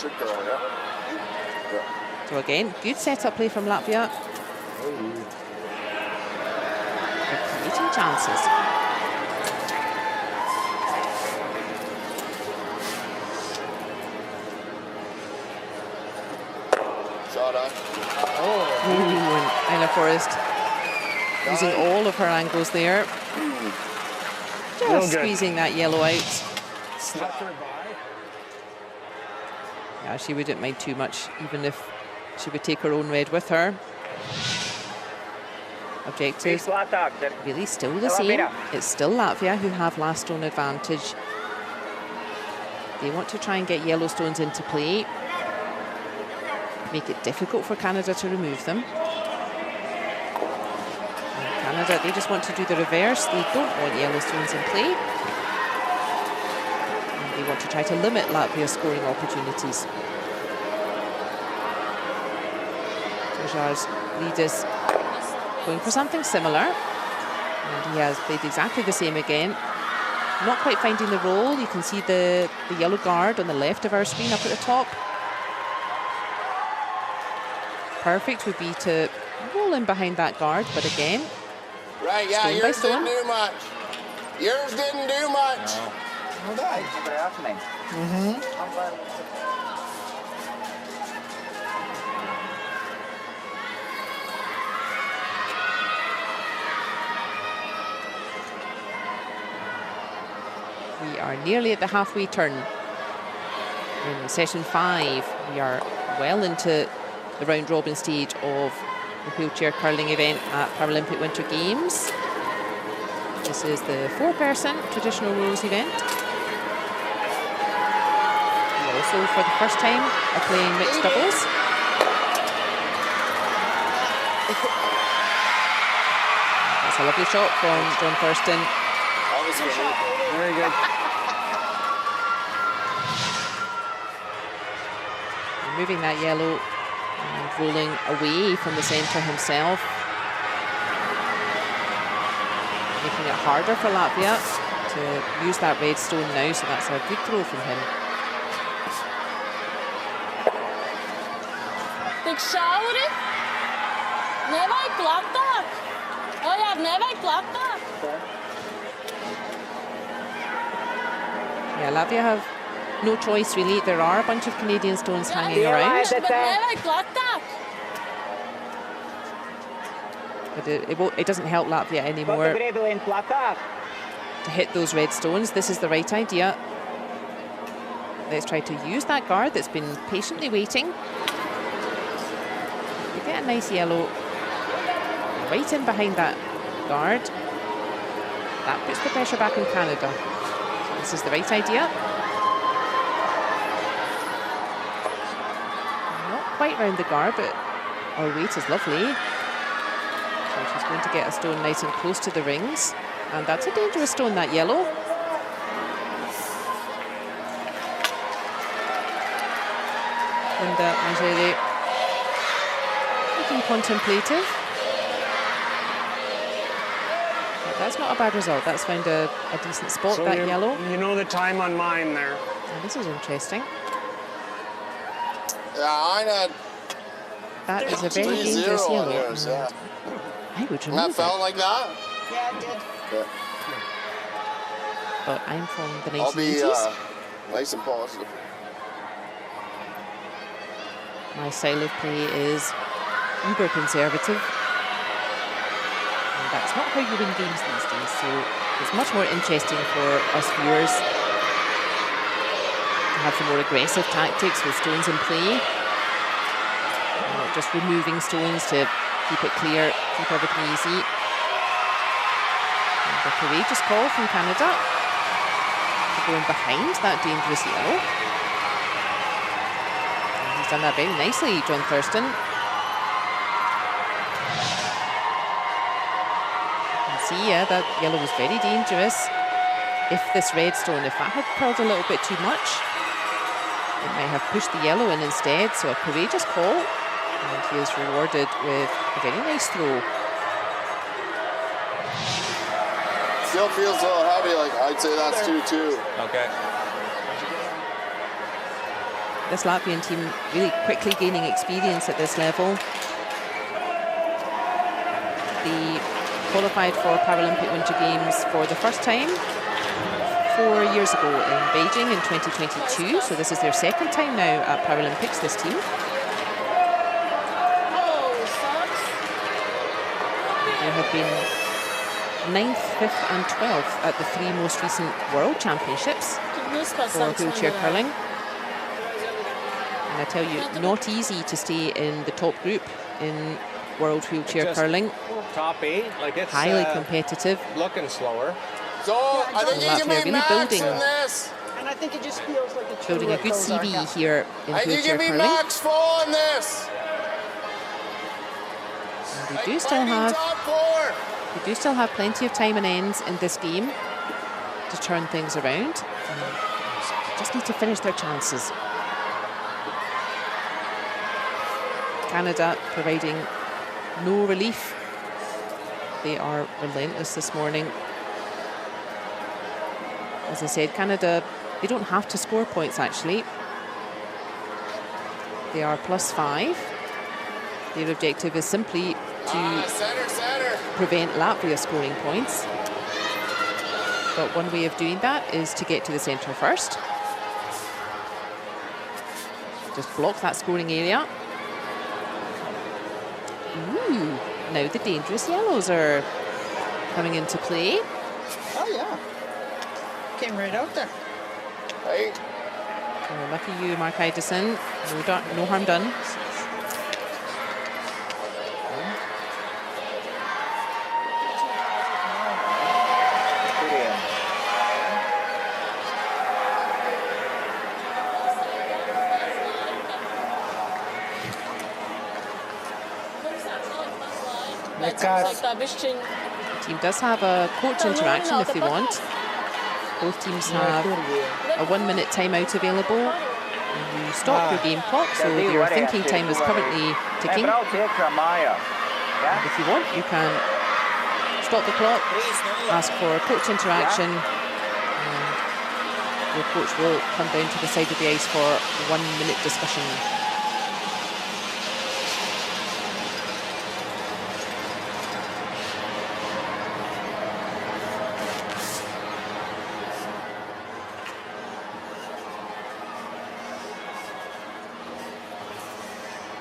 Should go, yeah. So again, good setup play from Latvia. They're creating chances. Shot on. Ooh, and Ina Forrest using all of her angles there. Just squeezing that yellow out. Yeah, she wouldn't mind too much, even if she would take her own red with her. Objective really still the same. It's still Latvia who have last stone advantage. They want to try and get yellow stones into play. Make it difficult for Canada to remove them. And Canada, they just want to do the reverse. They don't want yellow stones in play. And they want to try to limit Latvia's scoring opportunities. Tojar's lead is going for something similar. And he has played exactly the same again. Not quite finding the roll. You can see the yellow guard on the left of our screen up at the top. Perfect would be to roll in behind that guard, but again, Right, yeah, stone by yours stone. didn't do much. Yours didn't do much. We are nearly at the halfway turn. In session 5, we are well into the round robin stage of the wheelchair curling event at Paralympic Winter Games. This is the 4-person traditional rules event. We also, for the first time, are playing mixed doubles. That's a lovely shot from John Thurston. Very good. Removing that yellow and rolling away from the centre himself. Making it harder for Latvia to use that red stone now, so that's a good throw from him. Tik šauri. Nevajag platāk. Ojār, nevajag platāk. Yeah, Latvia have no choice really. There are a bunch of Canadian stones hanging around. Bet nevajag platāk. But it doesn't help Latvia anymore to hit those red stones. This is the right idea. Let's try to use that guard that's been patiently waiting. You get a nice yellow right in behind that guard. That puts the pressure back on Canada. So this is the right idea. Not quite round the guard, but our weight is lovely. So she's going to get a stone nice and close to the rings. And that's a dangerous stone, that yellow. Linda Angeli looking contemplative. But that's not a bad result. That's found a decent spot, So that you- yellow. You know the time on mine there. Oh, this is interesting. Yeah, I had That is a very 3-0 dangerous on yellow. yours, yeah. I would And remove that felt it. like that? Yeah, it did. Yeah. But I'm from the I'll be 1980s. nice and positive. My style of play is uber conservative. And that's not how you win games these days. So it's much more interesting for us viewers to have some more aggressive tactics with stones in play. Not just removing stones to keep it clear, keep everything easy. And a courageous call from Canada. Going behind that dangerous yellow. And he's done that very nicely, John Thurston. You can see, yeah, that yellow was very dangerous. If this red stone, if that had curled a little bit too much, it might have pushed the yellow in instead. So a courageous call. And he is rewarded with a very nice throw. Still feels a little heavy, like I'd say that's 2-2. Okay. This Latvian team really quickly gaining experience at this level. They qualified for Paralympic Winter Games for the first time 4 years ago in Beijing in 2022. So this is their second time now at Paralympics, this team. Oh, sucks. They have been 9th, 5th and 12th at the 3 most recent World Championships for wheelchair curling. And I tell you, not easy to stay in the top group in World Wheelchair Just Curling. Top 8, like it's Highly competitive. looking slower. So I think you Latvia can be really max building. in this. And I think it just feels like a true Building a good Ozark CV house. here in I think you wheelchair can be curling. max full in this. And they Like do still fighting have top 4. plenty of time and ends in this game to turn things around. Just need to finish their chances. Canada providing no relief. They are relentless this morning. As I said, Canada, they don't have to score points actually. They are +5. Their objective is simply to Center. prevent Latvia scoring points. But one way of doing that is to get to the centre first. Just block that scoring area. Ooh, now the dangerous yellows are coming into play. Oh, yeah. Came right out there. Hey, Oh, lucky you, Mark Idison. No harm done. Like that bišķiņ. The team does have a coach interaction if they want. Both teams have a 1-minute timeout available. And you stop your game clock, so your thinking time is currently ticking. And if you want, you can stop the clock, ask for coach interaction, and your coach will come down to the side of the ice for 1 minute discussion.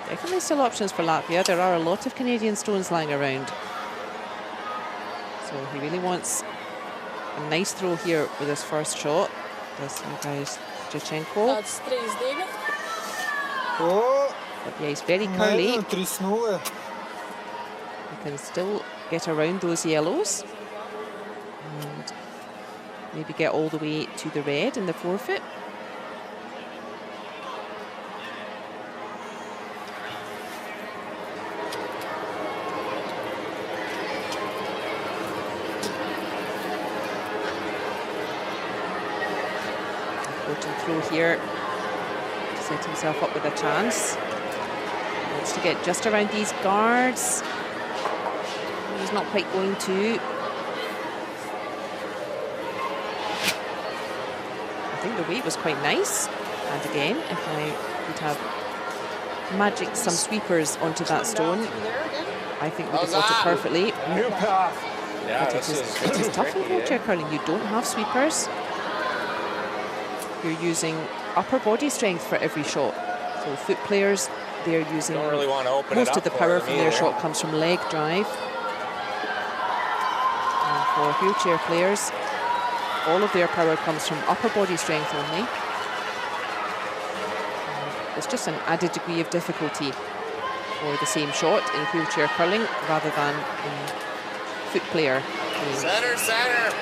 Definitely still options for Latvia. There are a lot of Canadian stones lying around. So he really wants a nice throw here with his first shot. Does you guys Jachenko. But yeah, he's very curly. You can still get around those yellows and maybe get all the way to the red in the forefoot. Throw here to set himself up with a chance. Wants to get just around these guards. He's not quite going to. I think the weight was quite nice. And again, if I could have magicked some sweepers onto that stone, I think we could have got it perfectly. New path. Yeah, But it is tough in wheelchair curling. You don't have sweepers. You're using upper body strength for every shot. So foot players, they're using Don't really want to open most it of up the for power them from their either. shot comes from leg drive. And for wheelchair players, all of their power comes from upper body strength only. And it's just an added degree of difficulty for the same shot in wheelchair curling rather than in foot player. Center, center.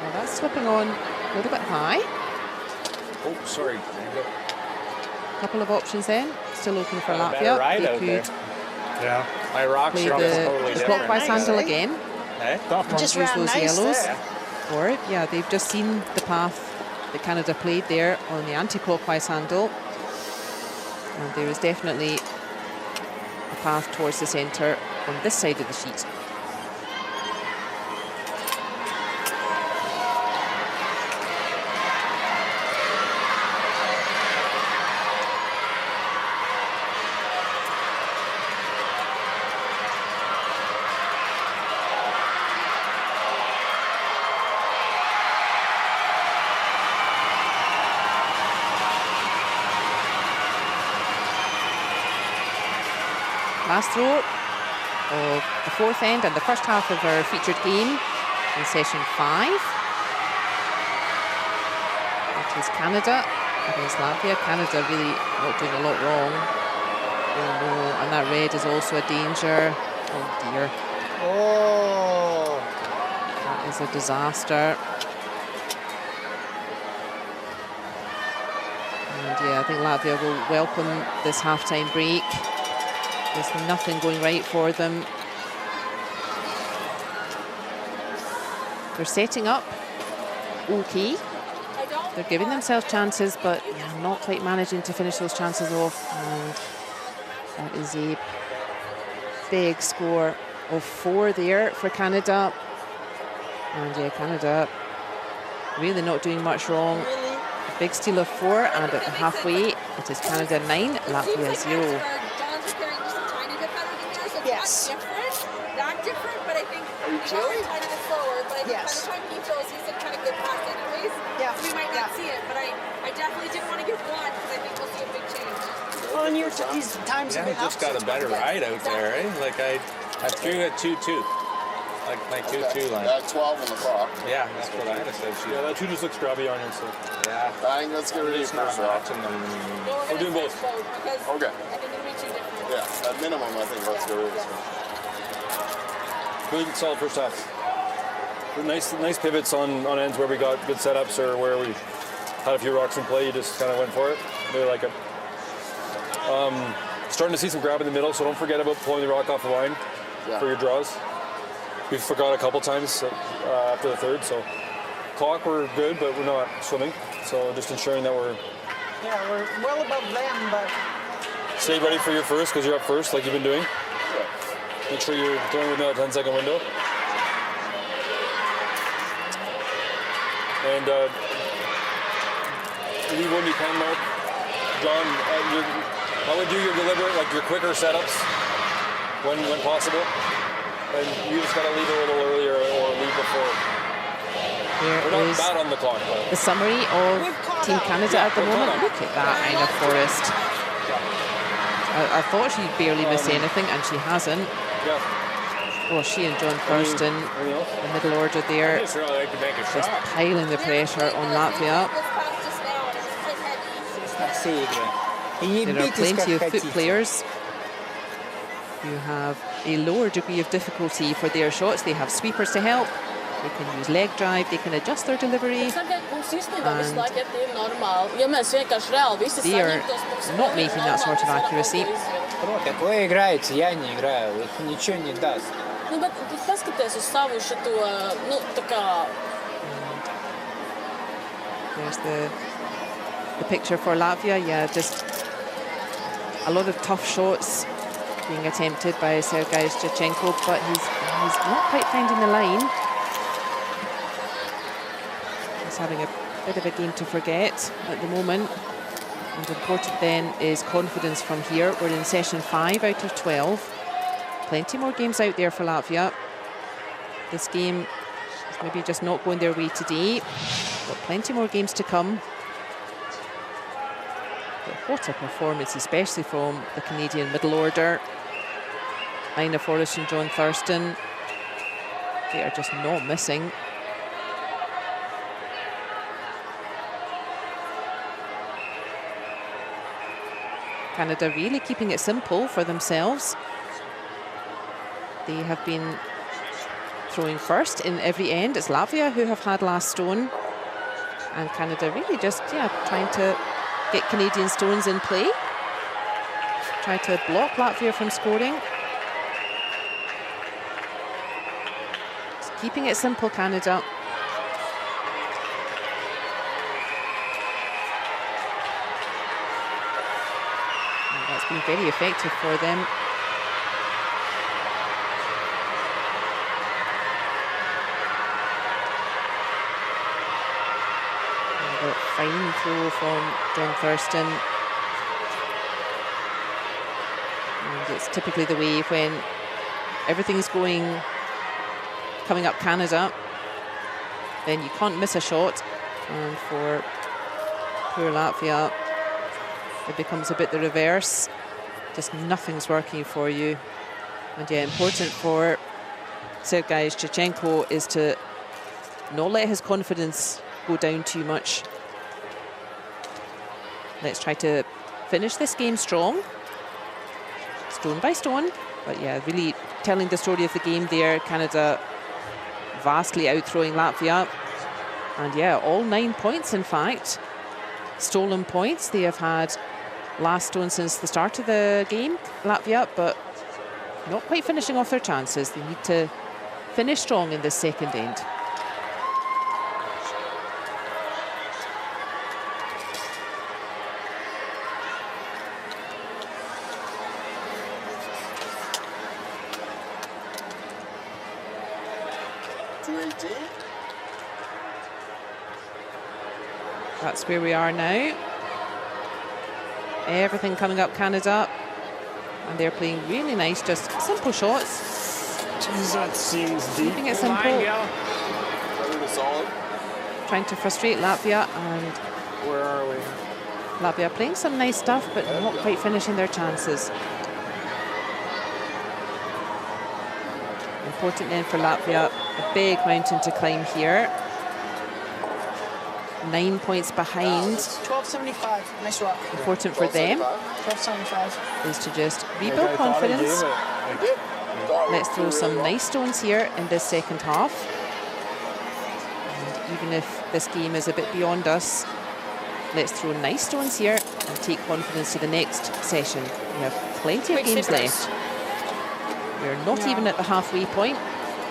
Well, that's slipping on a little bit high. Oh, sorry. Couple of options then. Still looking for Got a better Latvia. ride They out there. could Yeah. My rocks play are the totally different. clockwise handle again. Eh? Just Use ran those nice yellows. there. Or, yeah, they've just seen the path that Canada played there on the anti-clockwise handle. And there is definitely a path towards the centre on this side of the sheet. Last throw of the fourth end and the first half of our featured game in session 5. That is Canada against Latvia. Canada really not doing a lot wrong. Oh no, and that red is also a danger. Oh dear. Oh, That is a disaster. And yeah, I think Latvia will welcome this half-time break. There's nothing going right for them. They're setting up okay. They're giving themselves chances, but yeah, not quite managing to finish those chances off. And that is a big score of 4 there for Canada. And yeah, Canada really not doing much wrong. A big steal of 4, and at the halfway, it is Canada 9, Latvia 0. Yes. Not different, but I think he's always kind of slower. But I think by the time he throws, he's in kind of good pass anyways. Yeah. So we might not see it, but I definitely didn't want to give 1 because I think we'll see a big change. Well, and these times Yeah, have been he just got a better ride out there, eh? Like I threw at 2-2. Like my 2-2 line. That 12 on the clock. Yeah, that's what I understood. Yeah, that 2 just looks grabby on you, so. Yeah. I think let's get ready It's for not first round. matching them. We're doing both. Because Okay. I think it'll be too different. Yeah, at minimum, I think let's go ready for first. Good, solid first half. Nice pivots on ends where we got good setups or where we had a few rocks in play. You just kind of went for it. Really like it. Starting to see some grab in the middle, so don't forget about pulling the rock off the line for your draws. We forgot a couple times after the third, so clock we're good, but we're not swimming. So just ensuring that we're well above them, but stay ready for your first because you're up first, like you've been doing. Make sure you're throwing within that 10-second window. And leave when you can, Mark. John, I would do your deliberate, like your quicker setups when possible. And you just got to leave a little earlier or leave before. We're not bad on the clock, though. The summary of Team Canada at the moment. Look at that, Ina Forrest. I thought she'd barely miss anything, and she hasn't. Yeah. Well, she and John Thurston, the middle order there, Just really like to make a just shot. piling the pressure on Latvia. There are plenty of foot players who have a lower degree of difficulty for their shots. They have sweepers to help. They can use leg drive. They can adjust their delivery. They are not making that sort of accuracy. Такое играется, я не играю, это ничего не даст. Nu, bet paskaties uz savu šito, nu, tā kā... There's the picture for Latvia. Yeah, just a lot of tough shots being attempted by Sergei Shevchenko, but he's not quite finding the line. He's having a bit of a game to forget at the moment. And important then is confidence from here. We're in session 5 out of 12. Plenty more games out there for Latvia. This game is maybe just not going their way today, but plenty more games to come. But what a performance, especially from the Canadian middle order. Ina Forrest and John Thurston. They are just not missing. Canada really keeping it simple for themselves. They have been throwing first in every end. It's Latvia who have had last stone. And Canada really just, trying to get Canadian stones in play. Try to block Latvia from scoring. Just keeping it simple, Canada. And that's been very effective for them. Fine throw from John Thurston. And it's typically the way when everything's coming up Canada, then you can't miss a shot. And for poor Latvia, it becomes a bit the reverse. Just nothing's working for you. And important for Sergei Shevchenko is to not let his confidence go down too much. Let's try to finish this game strong, stone by stone. But really telling the story of the game there. Canada vastly outthrowing Latvia. And all 9 points, in fact. Stolen points. They have had last stone since the start of the game, Latvia, but not quite finishing off their chances. They need to finish strong in this second end. That's where we are now. Everything coming up Canada. And they're playing really nice, just simple shots. Jeez, that seems deep. Keeping it simple. Solid. Trying to frustrate Latvia. And Where are we? Latvia playing some nice stuff, but not quite finishing their chances. Important then for Latvia. A big mountain to climb here. 9 points behind. 12.75. Nice rock. Important for them 12.75. is to just rebuild confidence. Let's throw some nice stones here in this second half. And even if this game is a bit beyond us, let's throw nice stones here and take confidence to the next session. We have plenty of games left. We're not even at the halfway point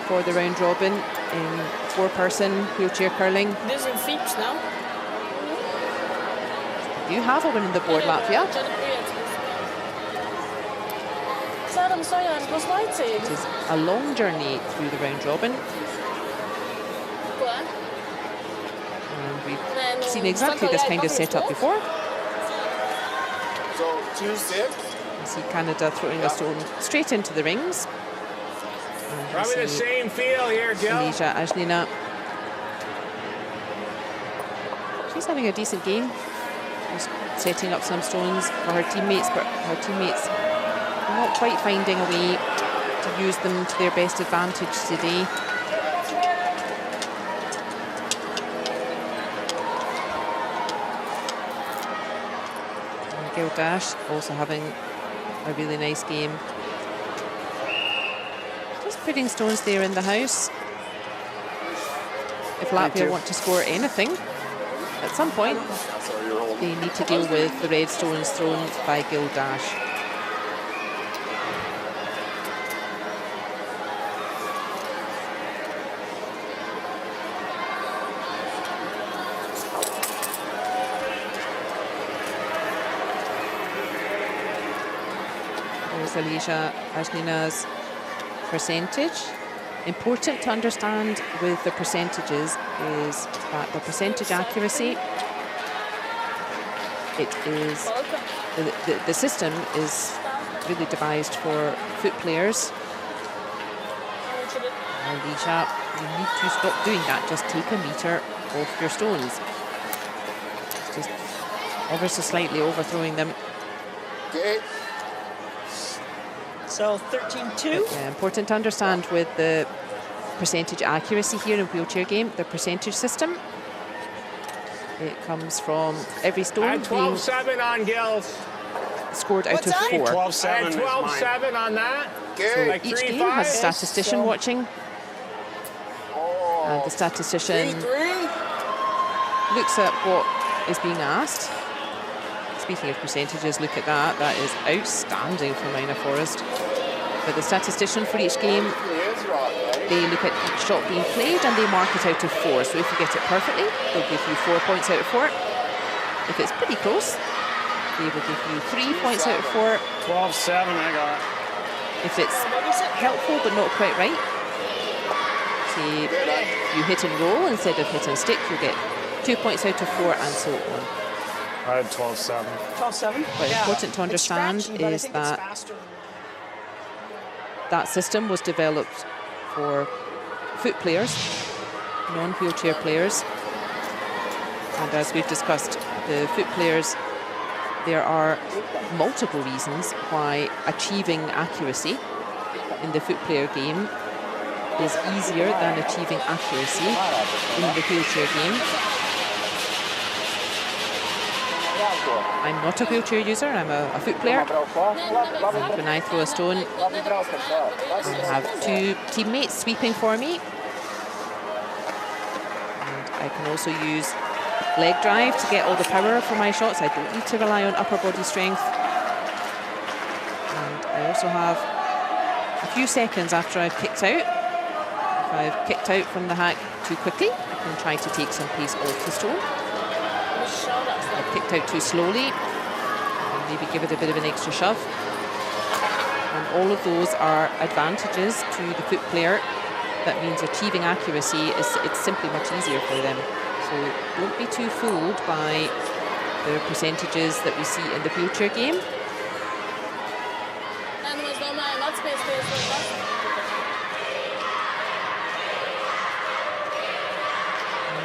for the round robin in 4-person wheelchair curling. Dit is een fiets nou. You have a win on the board, Latvia. It is a long journey through the round robin. And we've seen exactly this kind of setup before. So 2-6. You see Canada throwing a stone straight into the rings. Probably the same feel here, Gil. Alicia Ajnina. She's having a decent game. Just setting up some stones for her teammates, but her teammates are not quite finding a way to use them to their best advantage today. And Gil Dash also having a really nice game. Just putting stones there in the house. If Latvia want to score anything, at some point, they need to deal with the red stones thrown by Gil Dash. There's Alicia Ajnina's percentage. Important to understand with the percentages is that the percentage accuracy, it is, the system is really devised for foot players. Alicia, you need to stop doing that. Just take a meter off your stones. Just ever so slightly overthrowing them. Okay. So 13-2. Yeah, important to understand with the percentage accuracy here in wheelchair game, the percentage system. It comes from every stone being 12-7 on Gills. scored out of 4. 12-7. 12-7 on that. Okay. Like Each 3-5. game has a statistician watching, and the statistician looks at what is being asked. Speaking of percentages, look at that. That is outstanding for Minor Forest. But the statistician for each game, they look at each shot being played and they mark it out of 4. So if you get it perfectly, they'll give you 4 points out of 4. If it's pretty close, they will give you 3 points out of 4. 12-7, I got it. If it's helpful but not quite right, say you hit and roll instead of hit and stick, you'll get 2 points out of 4 and so on. I had 12-7. 12-7. What's important to understand is that that system was developed for foot players, non-wheelchair players. And as we've discussed, the foot players, there are multiple reasons why achieving accuracy in the foot player game is easier than achieving accuracy in the wheelchair game. I'm not a wheelchair user, I'm a foot player. And when I throw a stone, I have 2 teammates sweeping for me. And I can also use leg drive to get all the power for my shots. I don't need to rely on upper body strength. And I also have a few seconds after I've kicked out. If I've kicked out from the hack too quickly, I can try to take some pace off the stone. I've kicked out too slowly, and maybe give it a bit of an extra shove. And all of those are advantages to the foot player. That means achieving accuracy it's simply much easier for them. So don't be too fooled by the percentages that we see in the wheelchair game.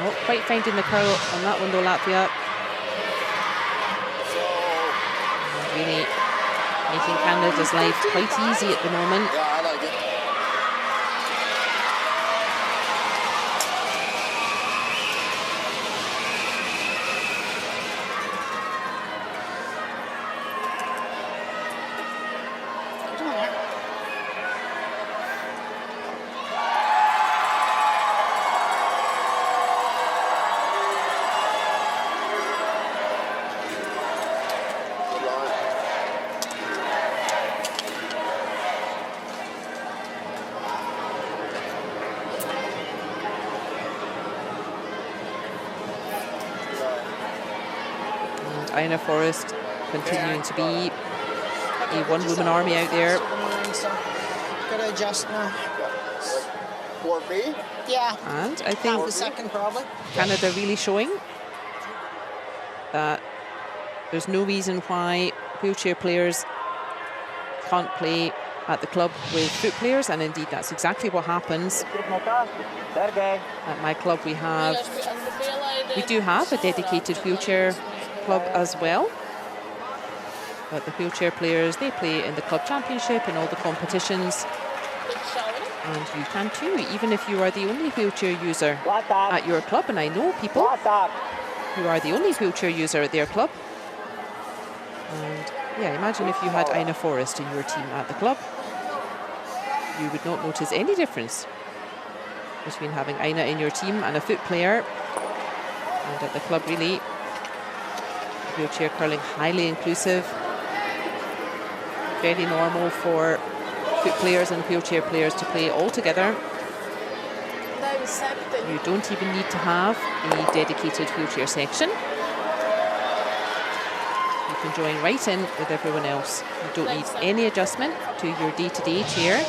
Not quite finding the curl on that one though, Latvia. Really making Canada's life quite easy at the moment. Yeah, I like it. Ina Forrest continuing to be a one-woman army out there. Gotta adjust now. 4B? Yeah. And I think The second probably. Canada really showing that there's no reason why wheelchair players can't play at the club with foot players, and indeed that's exactly what happens. At my club we do have a dedicated wheelchair club as well. But the wheelchair players, they play in the club championship and all the competitions. And you can too, even if you are the only wheelchair user at your club. And I know people who are the only wheelchair user at their club. And yeah, imagine if you had Ina Forrest in your team at the club. You would not notice any difference between having Ina in your team and a foot player. And at the club, really, wheelchair curling, highly inclusive. Very normal for foot players and wheelchair players to play all together. You don't even need to have a dedicated wheelchair section. You can join right in with everyone else. You don't need any adjustment to your day-to-day chair.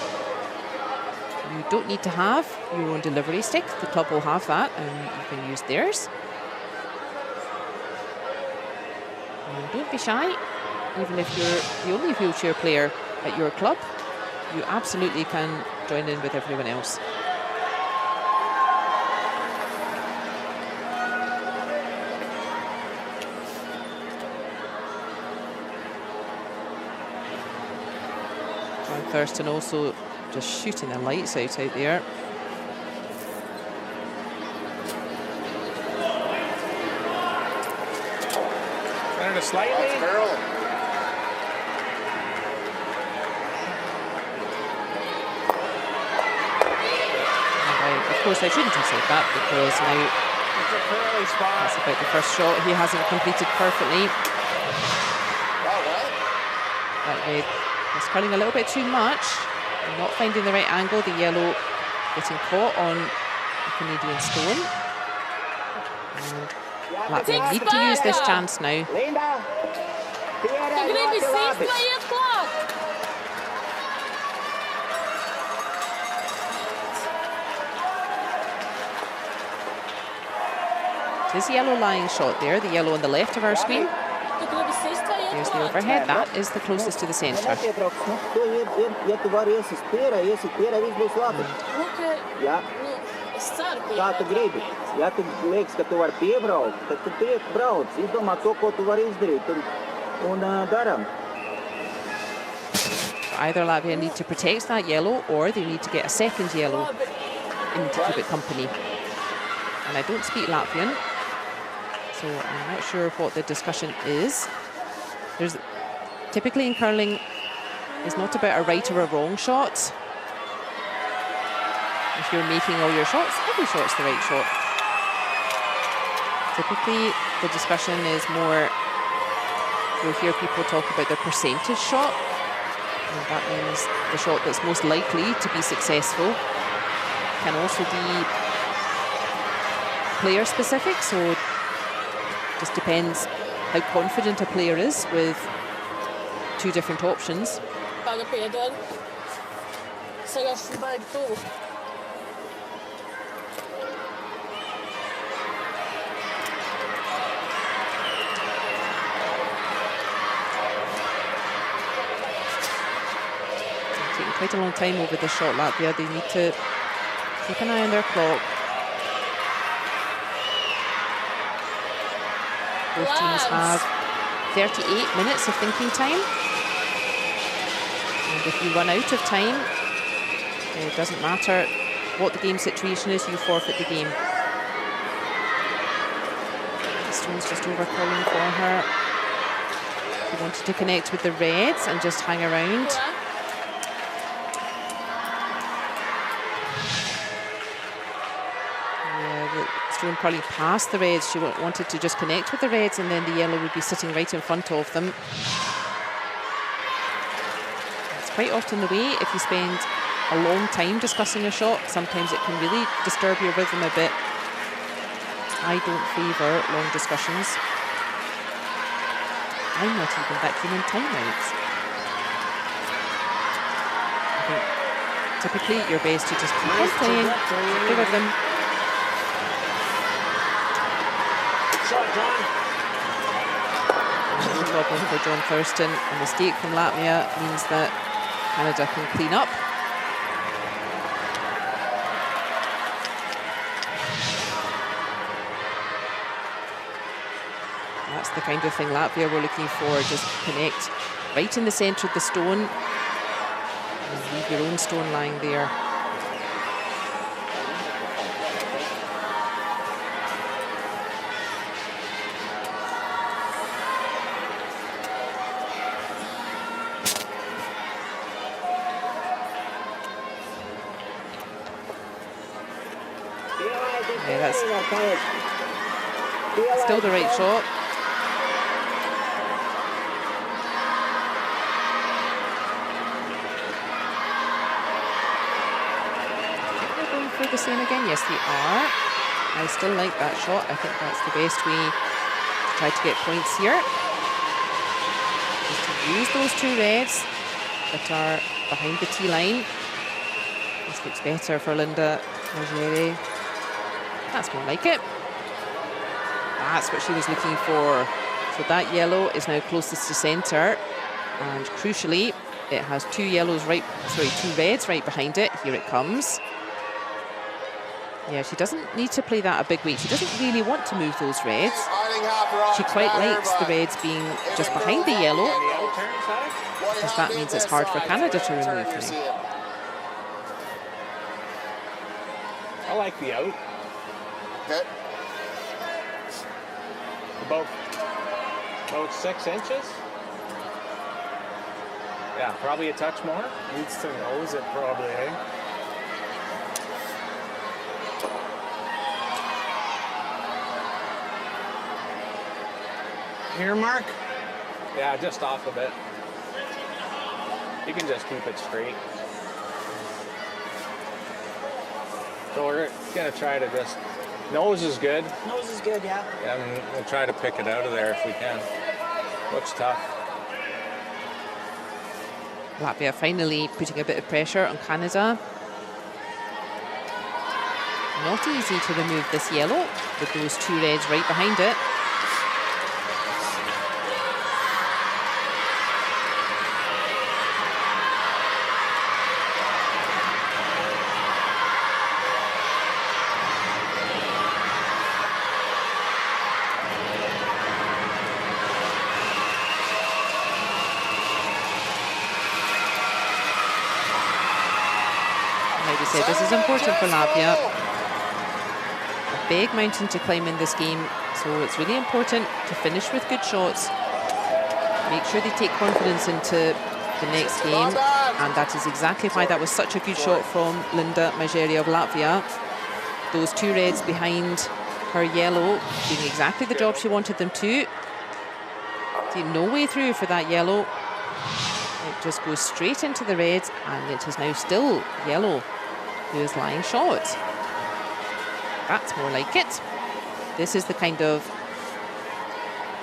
You don't need to have your own delivery stick. The club will have that and you can use theirs. And don't be shy. Even if you're the only wheelchair player at your club, you absolutely can join in with everyone else. John Thurston also just shooting the lights out there. Canada slightly. Of course, I shouldn't have said that because now that's about the first shot. He hasn't completed perfectly. That red is curling a little bit too much. Not finding the right angle. The yellow getting caught on the Canadian stone. And Latvia need to use this chance now. This yellow lying shot there, the yellow on the left of our screen. Here's the overhead, that is the closest to the centre. And either Latvia need to protect that yellow or they need to get a second yellow in to keep it company. And I don't speak Latvian, so I'm not sure what the discussion is. There's typically in curling, it's not about a right or a wrong shot. If you're making all your shots, every shot's the right shot. Typically, the discussion is more, you'll hear people talk about their percentage shot. And that means the shot that's most likely to be successful. Can also be player specific, so it just depends how confident a player is with two different options. Taking quite a long time over the shot, Latvia. They need to keep an eye on their clock. Both teams have 38 minutes of thinking time. And if you run out of time, it doesn't matter what the game situation is, you forfeit the game. Stone's just over calling for her. She wanted to connect with the reds and just hang around. Stone probably past the reds. She wanted to just connect with the reds and then the yellow would be sitting right in front of them. It's quite often the way if you spend a long time discussing a shot, sometimes it can really disturb your rhythm a bit. I don't favour long discussions. time, not even that came in timeouts. I think typically you're best to just keep on playing, keep the rhythm. Shot, John. No problem for John Thurston. A mistake from Latvia means that Canada can clean up. That's the kind of thing Latvia were looking for, just connect right in the centre of the stone and leave your own stone lying there. Yeah, that's still the right shot. They're going for the same again. Yes, they are. I still like that shot. I think that's the best way to try to get points here. Is to use those two reds that are behind the tee line. This looks better for Linda Magere. That's more like it. That's what she was looking for. So that yellow is now closest to centre, and crucially, it has two reds right behind it. Here it comes. Yeah, she doesn't need to play that a big weight. She doesn't really want to move those reds. She quite likes the reds being just behind the yellow, because that means it's hard for Canada to remove now. I like the out. Okay. About 6 inches. Yeah, probably a touch more. Needs to nose it probably, eh? Here, Mark? Yeah, just off a bit. You can just keep it straight. So we're gonna try to just, nose is good. Nose is good, yeah. Yeah, and we'll try to pick it out of there if we can. Looks tough. Latvia finally putting a bit of pressure on Canada. Not easy to remove this yellow with those two reds right behind it. This is important for Latvia. A big mountain to climb in this game, so it's really important to finish with good shots. Make sure they take confidence into the next game, and that is exactly why that was such a good shot from Linda Magere of Latvia. Those two reds behind her yellow doing exactly the job she wanted them to. No way through for that yellow. It just goes straight into the reds, and it is now still yellow who is lying short. That's more like it. This is the kind of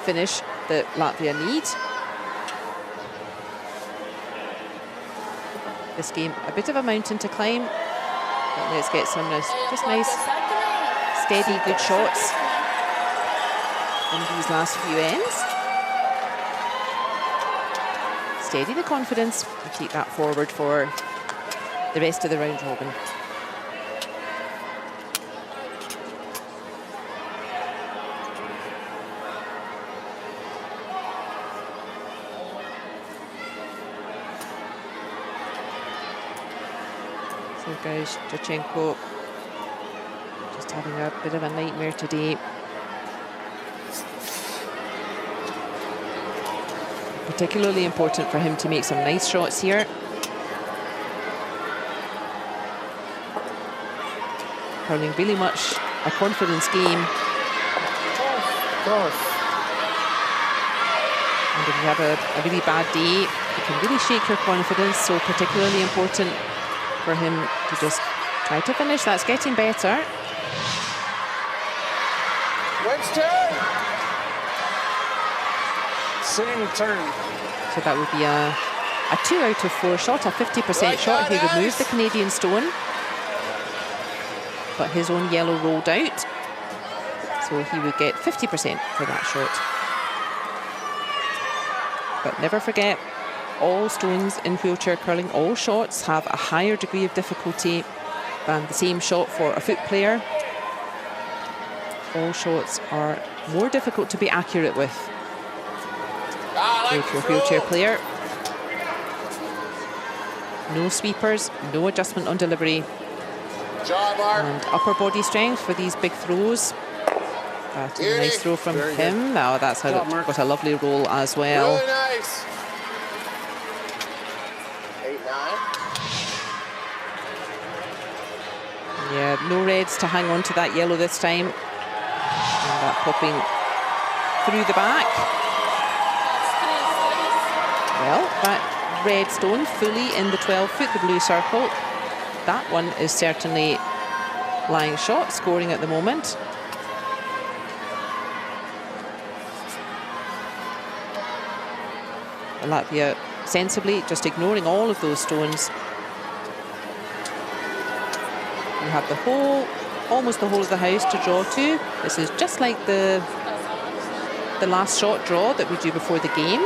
finish that Latvia need. This game, a bit of a mountain to climb, but let's get some nice steady, good shots in these last few ends. Steady the confidence and keep that forward for the rest of the round robin. So guys, Jachenko just having a bit of a nightmare today. Particularly important for him to make some nice shots here. Hurling really much a confidence game. And if you have a really bad day, it can really shake your confidence, so particularly important for him to just try to finish. That's getting better. Winston! Same turn. So that would be a 2 out of 4 shot, a 50% shot. He removed the Canadian stone, but his own yellow rolled out. So he would get 50% for that shot. But never forget, all stones in wheelchair curling, all shots have a higher degree of difficulty than the same shot for a foot player. All shots are more difficult to be accurate with. If you're a wheelchair player, no sweepers, no adjustment on delivery, and upper body strength for these big throws. That's a nice throw from him. Now that's got a lovely roll as well. Really nice. 8-9. Yeah, no reds to hang on to that yellow this time. And that popping through the back. Well, that red stone fully in the 12-foot, the blue circle. That one is certainly lying shot, scoring at the moment. Latvia sensibly just ignoring all of those stones. You have the whole, almost the whole of the house to draw to. This is just like the last shot draw that we do before the game.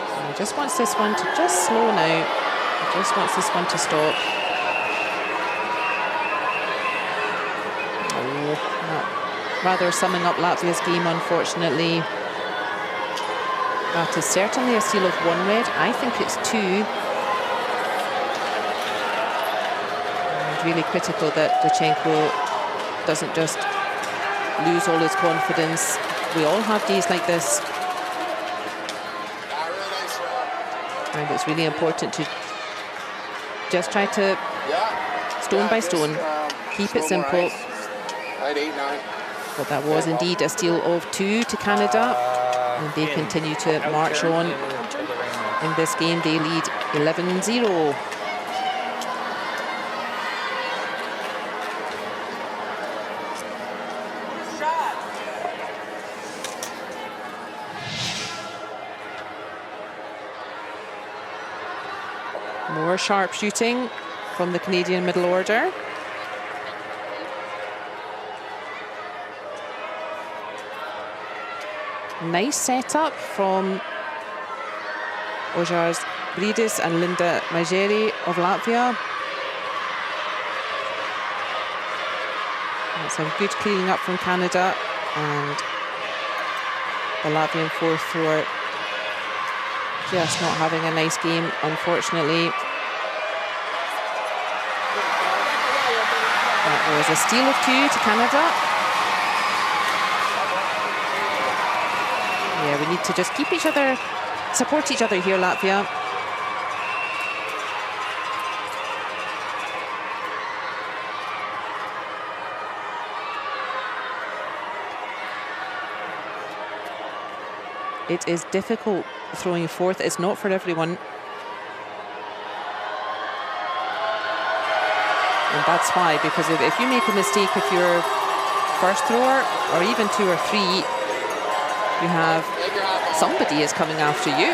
And he just wants this one to just slow now. He just wants this one to stop. Oh, not rather summing up Latvia's game, unfortunately. That is certainly a steal of 1 red. I think it's 2. And really critical that Dachenko doesn't just lose all his confidence. We all have days like this. And it's really important to just try to, stone by stone, keep it simple. But that was indeed a steal of 2 to Canada. And they continue to march on in this game. They lead 11-0. More sharp shooting from the Canadian middle order. Nice setup from Ojars Bridis and Linda Majeri of Latvia. And some good cleaning up from Canada, and the Latvian fourth thrower just not having a nice game, unfortunately. That was a steal of 2 to Canada. Yeah, we need to just keep each other, support each other here, Latvia. It is difficult throwing fourth. It's not for everyone. And that's why, because if you make a mistake, if you're first thrower, or even 2 or 3, you have somebody is coming after you,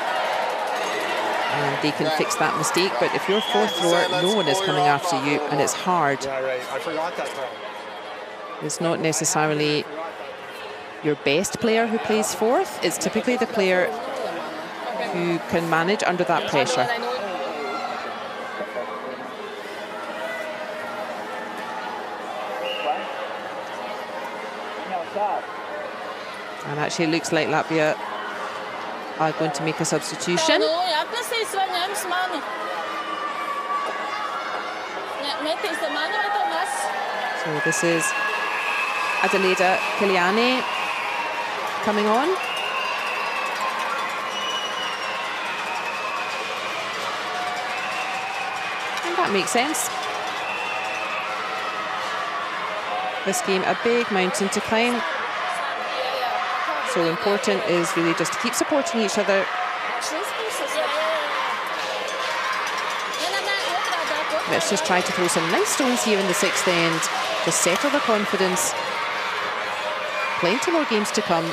and they can fix that mistake. But if you're fourth thrower, no one is coming after you, and it's hard. Yeah, right. I forgot that part. It's not necessarily your best player who plays fourth. It's typically the player who can manage under that pressure. And actually it looks like Latvia are going to make a substitution. So this is Adelaida Kiliani coming on. And that makes sense. This game, a big mountain to climb. So important is really just to keep supporting each other. Let's just try to throw some nice stones here in the 6th end. Just settle the confidence. Plenty more games to come.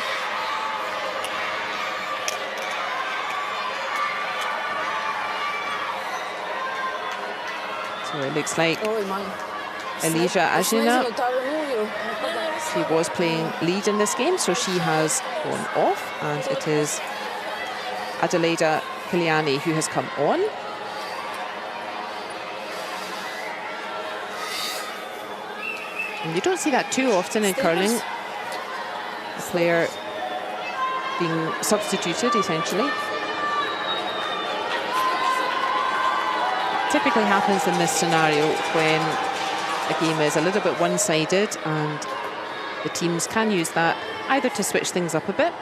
So it looks like Oj, man. Elisa Ajina, Snezinu, tā nu, she was playing lead in this game, so she has gone off, and it is Adelaida Kiliani who has come on. And you don't see that too often in curling. A player being substituted, essentially. Typically happens in this scenario when a game is a little bit one-sided, and the teams can use that either to switch things up a bit,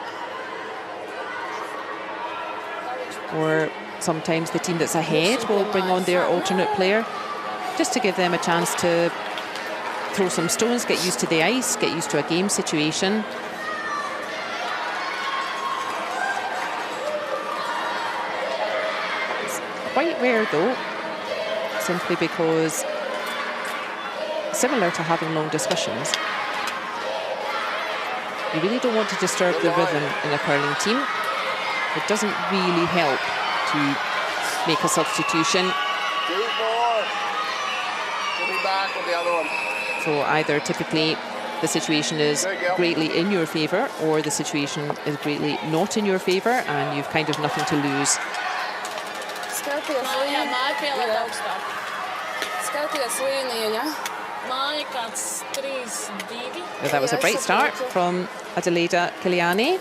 or sometimes the team that's ahead will bring on their alternate player just to give them a chance to throw some stones, get used to the ice, get used to a game situation. It's quite rare though, simply because, similar to having long discussions, you really don't want to disturb the rhythm in a curling team. It doesn't really help to make a substitution. 2-4. We'll be back with the other one. So either typically the situation is greatly in your favour, or the situation is greatly not in your favour, and you've kind of nothing to lose. Skaties līniju. Skaties līniju, ja? Well, that was a bright start from Adelaida Kiliani.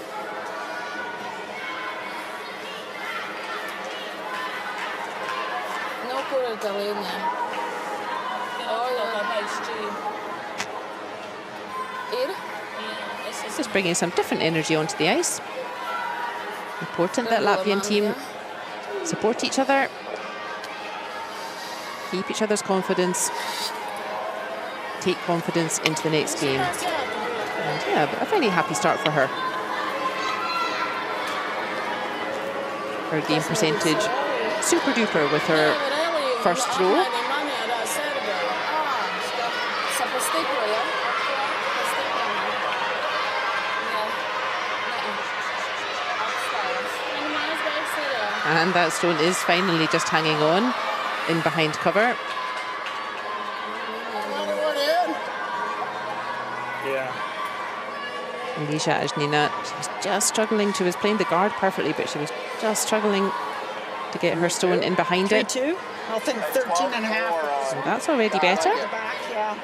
Nu, kur ir tā līnija? Ir? Just bringing some different energy onto the ice. Important that Latvian team support each other, keep each other's confidence, take confidence into the next game. And yeah, a very happy start for her. Her game percentage super duper with her first throw. And that stone is finally just hanging on in behind cover. Elisa Ajnina, she was just struggling. She was playing the guard perfectly, but she was just struggling to get her stone in behind it. 3-2. I think 13 and a half. So that's already better. Back, yeah.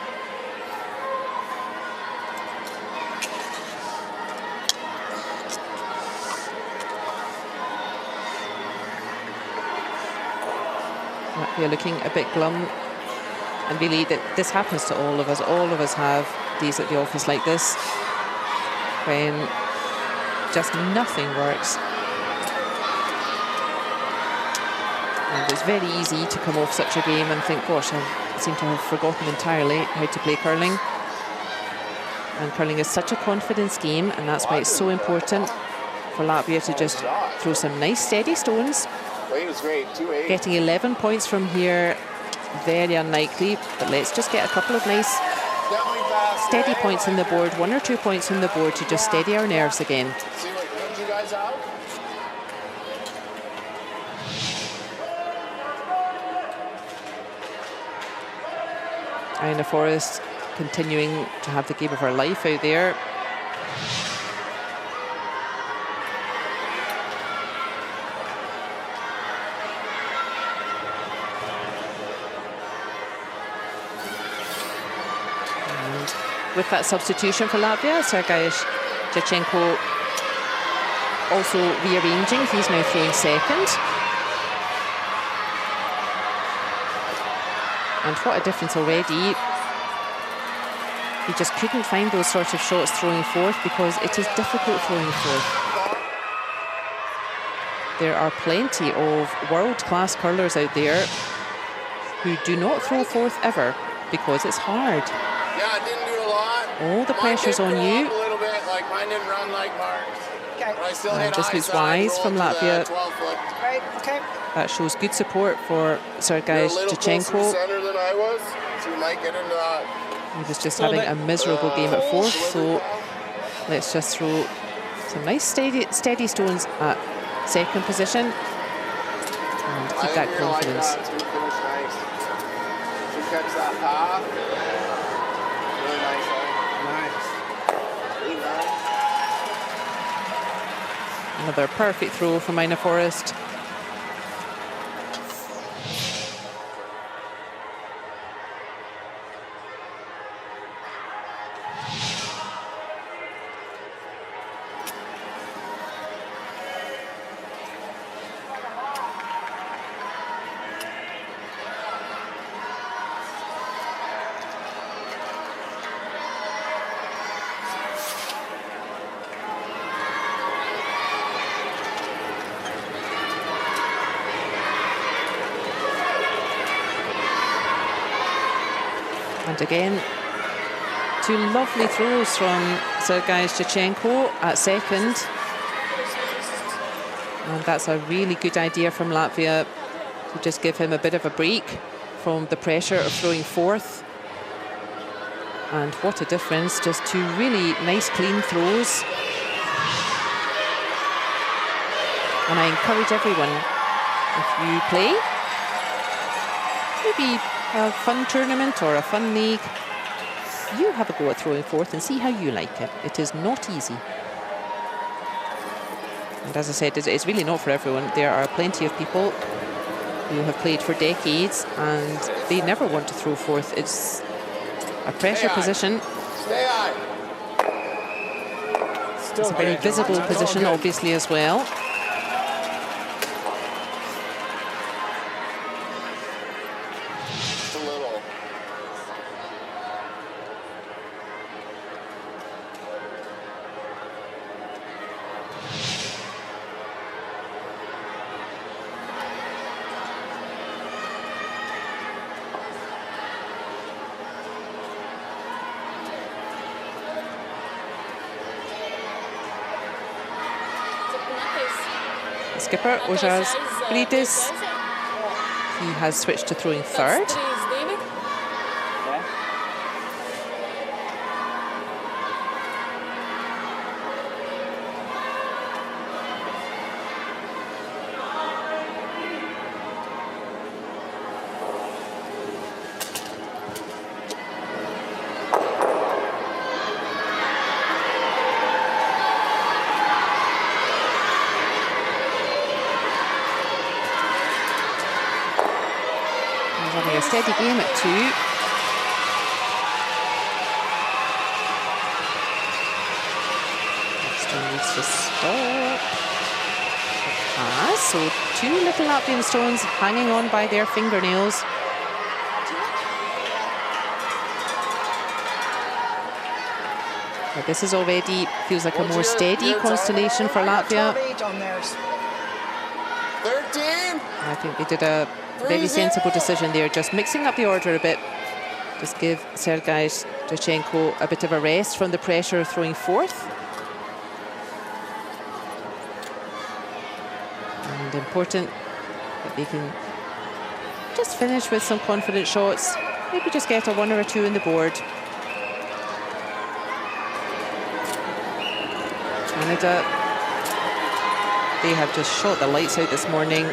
We're looking a bit glum, and really that this happens to all of us. All of us have days at the office like this, when just nothing works. And it's very easy to come off such a game and think, gosh, I seem to have forgotten entirely how to play curling. And curling is such a confidence game, and that's why it's so important for Latvia to just throw some nice steady stones. Weight was great, 2-8. Getting 11 points from here, very unlikely, but let's just get a couple of nice steady points in the board, 1 or 2 points in the board to just steady our nerves again. See what put you guys out? Aina Forrest continuing to have the game of her life out there. With that substitution for Latvia, Sergei Jachenko also rearranging. He's now throwing second. And what a difference already. He just couldn't find those sorts of shots throwing fourth, because it is difficult throwing fourth. There are plenty of world-class curlers out there who do not throw fourth ever, because it's hard. Yeah, I didn't do a lot. All the pressure's on you. A little bit, like mine didn't run like Mark's. Okay. But I still And hit just high looks side, wise rolled from to the Latvia. 12-foot. Right, okay. That shows good support for Sergei You're a little closer to Jachenko. center than I was, so you might get into that. He was just having a miserable game at fourth, so let's just throw some nice steady stones at second position and keep that confidence. Just catch that path. Really nice, Nice. Another perfect throw from Mina Forrest. And again, two lovely throws from Sergei Shevchenko at second. And that's a really good idea from Latvia to just give him a bit of a break from the pressure of throwing fourth. And what a difference, just two really nice clean throws. And I encourage everyone, if you play, maybe a fun tournament or a fun league, you have a go at throwing fourth and see how you like it. It is not easy. And as I said, it's really not for everyone. There are plenty of people who have played for decades and they never want to throw fourth. It's a pressure position. Stay on. It's a very visible position, obviously, as well. Just a little. Skipper Ojas Bridis, he has switched to throwing third. Having a steady game at two. Next one needs to stop. It has. So two little Latvian stones hanging on by their fingernails. But this is already feels like a more steady constellation for Latvia. 13. I think they did a very sensible decision there, just mixing up the order a bit. Just give Sergei Shevchenko a bit of a rest from the pressure of throwing fourth. And important that they can just finish with some confident shots. Maybe just get a one or a two on the board. Canada, they have just shot the lights out this morning.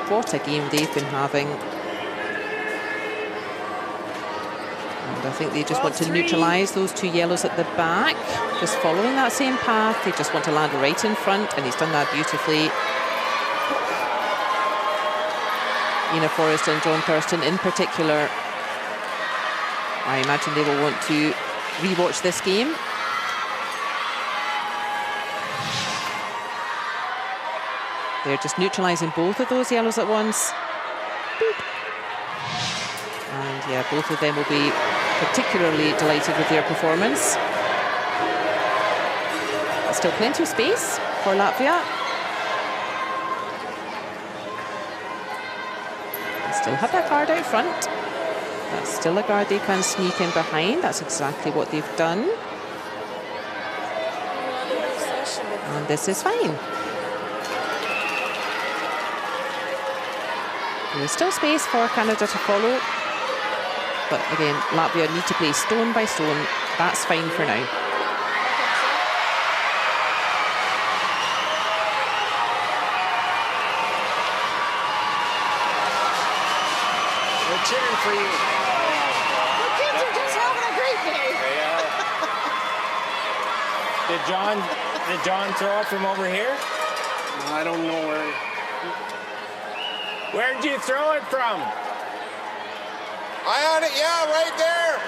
What a game they've been having. And I think they just want to neutralise those two yellows at the back. Just following that same path. They just want to land right in front, and he's done that beautifully. Ina Forrest and John Thurston in particular, I imagine they will want to rewatch this game. They're just neutralising both of those yellows at once. Boop. And yeah, both of them will be particularly delighted with their performance. There's still plenty of space for Latvia. They still have that guard out front. That's still a guard they can sneak in behind. That's exactly what they've done. And this is fine. There's still space for Canada to follow. But again, Latvia need to play stone by stone. That's fine for now. They're cheering for you. The kids are just having a great day. Did John throw it from over here? I don't know where. Where'd you throw it from? I on it, yeah, right there.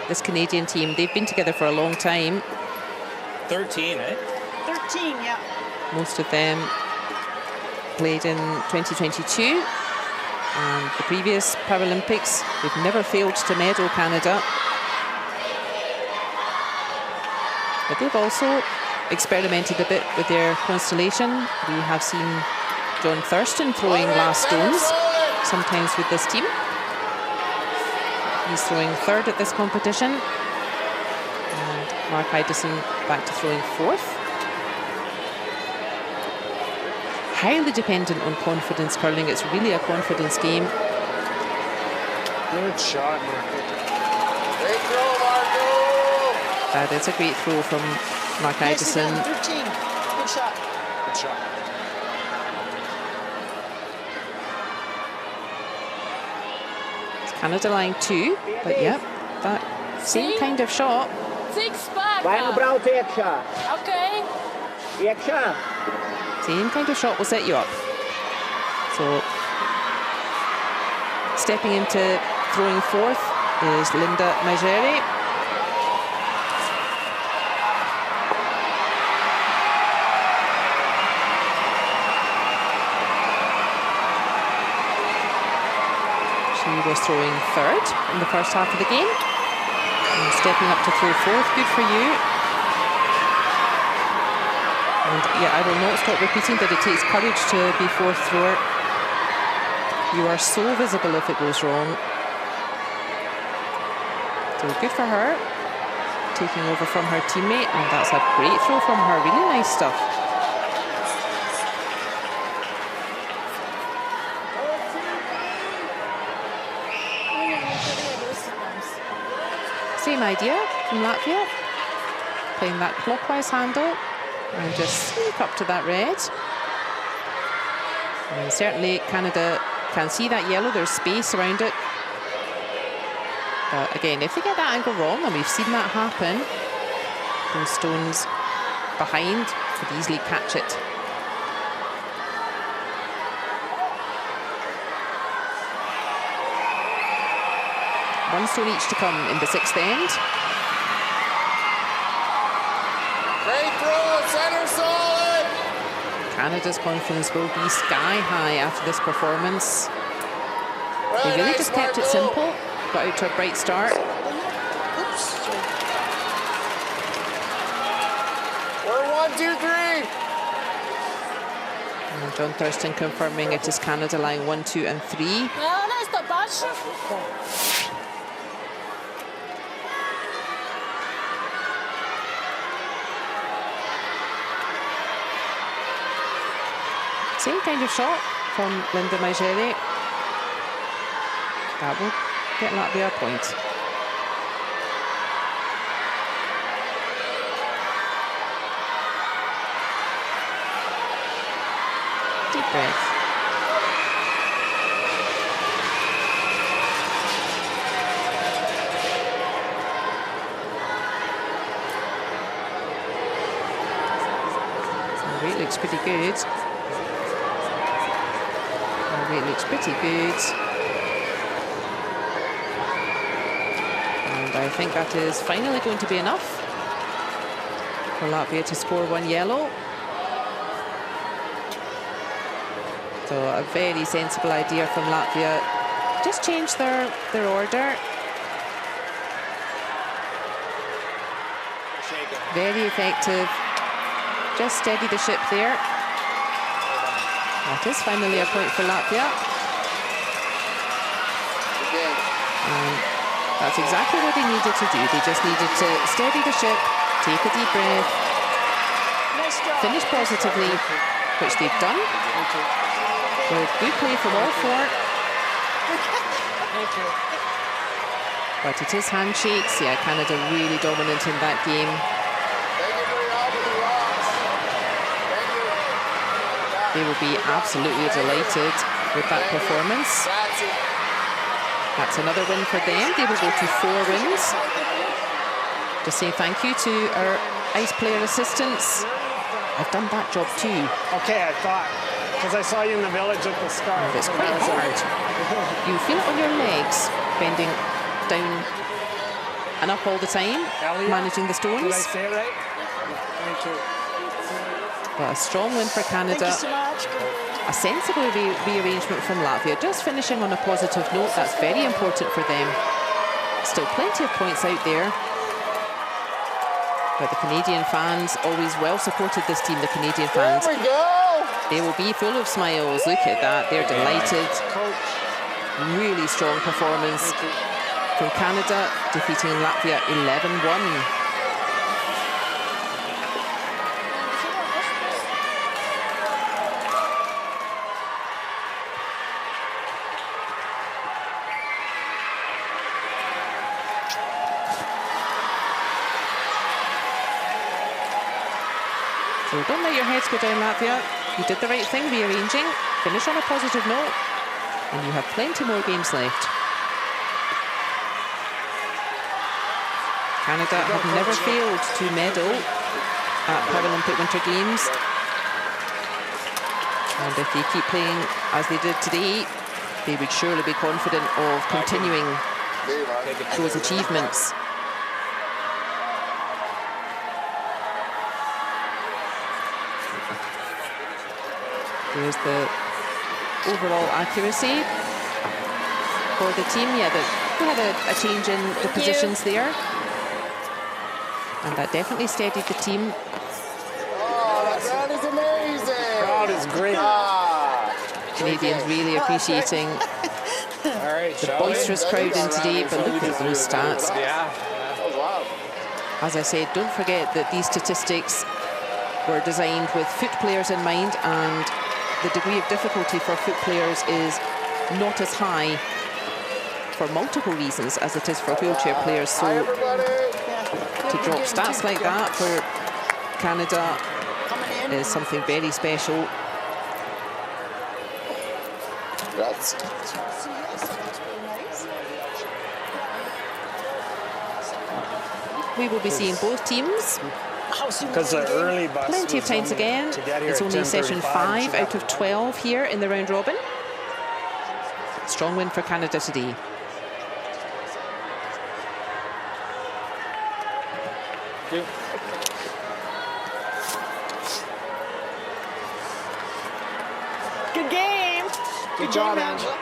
This Canadian team, they've been together for a long time. 13, eh? 13, yeah. Most of them played in 2022 and the previous Paralympics. They've never failed to medal, Canada. But they've also experimented a bit with their constellation. We have seen John Thurston throwing glass stones, sometimes with this team. He's throwing third at this competition. And Mark Idison back to throwing fourth. Highly dependent on confidence curling. It's really a confidence game. Good shot, Marco. Great throw, Marco. That is a great throw from Mark Nicely Idison. done, 13. Good shot. Good shot. It's Canada line 2, but yeah, that same kind of shot. Six back. Brauche extra. Okay. Extra. Same kind of shot will set you up. So stepping into throwing fourth is Linda Magere. She was throwing third in the first half of the game. And stepping up to throw fourth, good for you. And yeah, I will not stop repeating that it takes courage to be fourth thrower. You are so visible if it goes wrong. So good for her, taking over from her teammate, and that's a great throw from her, really nice stuff. Same idea from Latvia, playing that clockwise handle and just sneak up to that red. And certainly Canada can see that yellow, there's space around it. But again, if they get that angle wrong, and we've seen that happen, those stones behind could easily catch it. One stone each to come in the sixth end. Great throw, center solid. Canada's confidence will be sky high after this performance. They really just kept it simple, got out to a bright start. Oops. We're 1, 2, 3. And John Thurston confirming it is Canada line 1, 2, and 3. No, that's the bash. Same kind of shot from Linda Magere. That will get Latvia a point. Deep breath. So the weight looks pretty good. It looks pretty good. And I think that is finally going to be enough for Latvia to score one yellow. So a very sensible idea from Latvia. Just change their order. Very effective. Just steady the ship there. That is finally a point for Latvia. And that's exactly what they needed to do. They just needed to steady the ship, take a deep breath, finish positively, which they've done. With good play from all four. But it is handshakes. Yeah, Canada really dominant in that game. Thank you for your help with the rocks. Thank you. They will be absolutely delighted with that performance. That's another win for them. They will go to 4 wins. Just saying thank you to our ice player assistants. I've done that job too. Okay, I thought, because I saw you in the village with the scarf. And it's quite hard. You feel it on your legs, bending down and up all the time, Elliot, managing the stones. did I say it right? Thank you. But a strong win for Canada. Thank you so much. A sensible rearrangement from Latvia. Just finishing on a positive note. That's very important for them. Still plenty of points out there. But the Canadian fans always well supported this team, the Canadian fans. There we go. They will be full of smiles. Look at that. They're delighted. Really strong performance from Canada, defeating Latvia 11-1. So don't let your heads go down, Latvia. You did the right thing, rearranging. Finish on a positive note. And you have plenty more games left. Canada have never failed to medal at Paralympic Winter Games. And if they keep playing as they did today, they would surely be confident of continuing those achievements. There's the overall accuracy for the team. Yeah, we had a change in the positions there. And that definitely steadied the team. Oh, that is amazing. Crowd is great. Canadians really appreciating All right, the boisterous crowd in today, but look at those stats. Yeah. That was wild. As I said, don't forget that these statistics were designed with foot players in mind, and the degree of difficulty for foot players is not as high for multiple reasons as it is for wheelchair players. So Hi, everybody. to drop stats like that for Canada is something very special. That's We will be seeing both teams Because the early bus plenty of was times only again. to get here It's at only session 10:35, 5 out of 12 here in the round robin. Strong win for Canada today. Good game. Good job, Angela.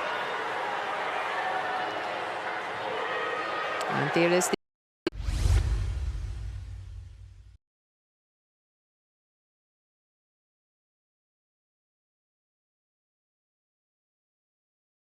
And there is the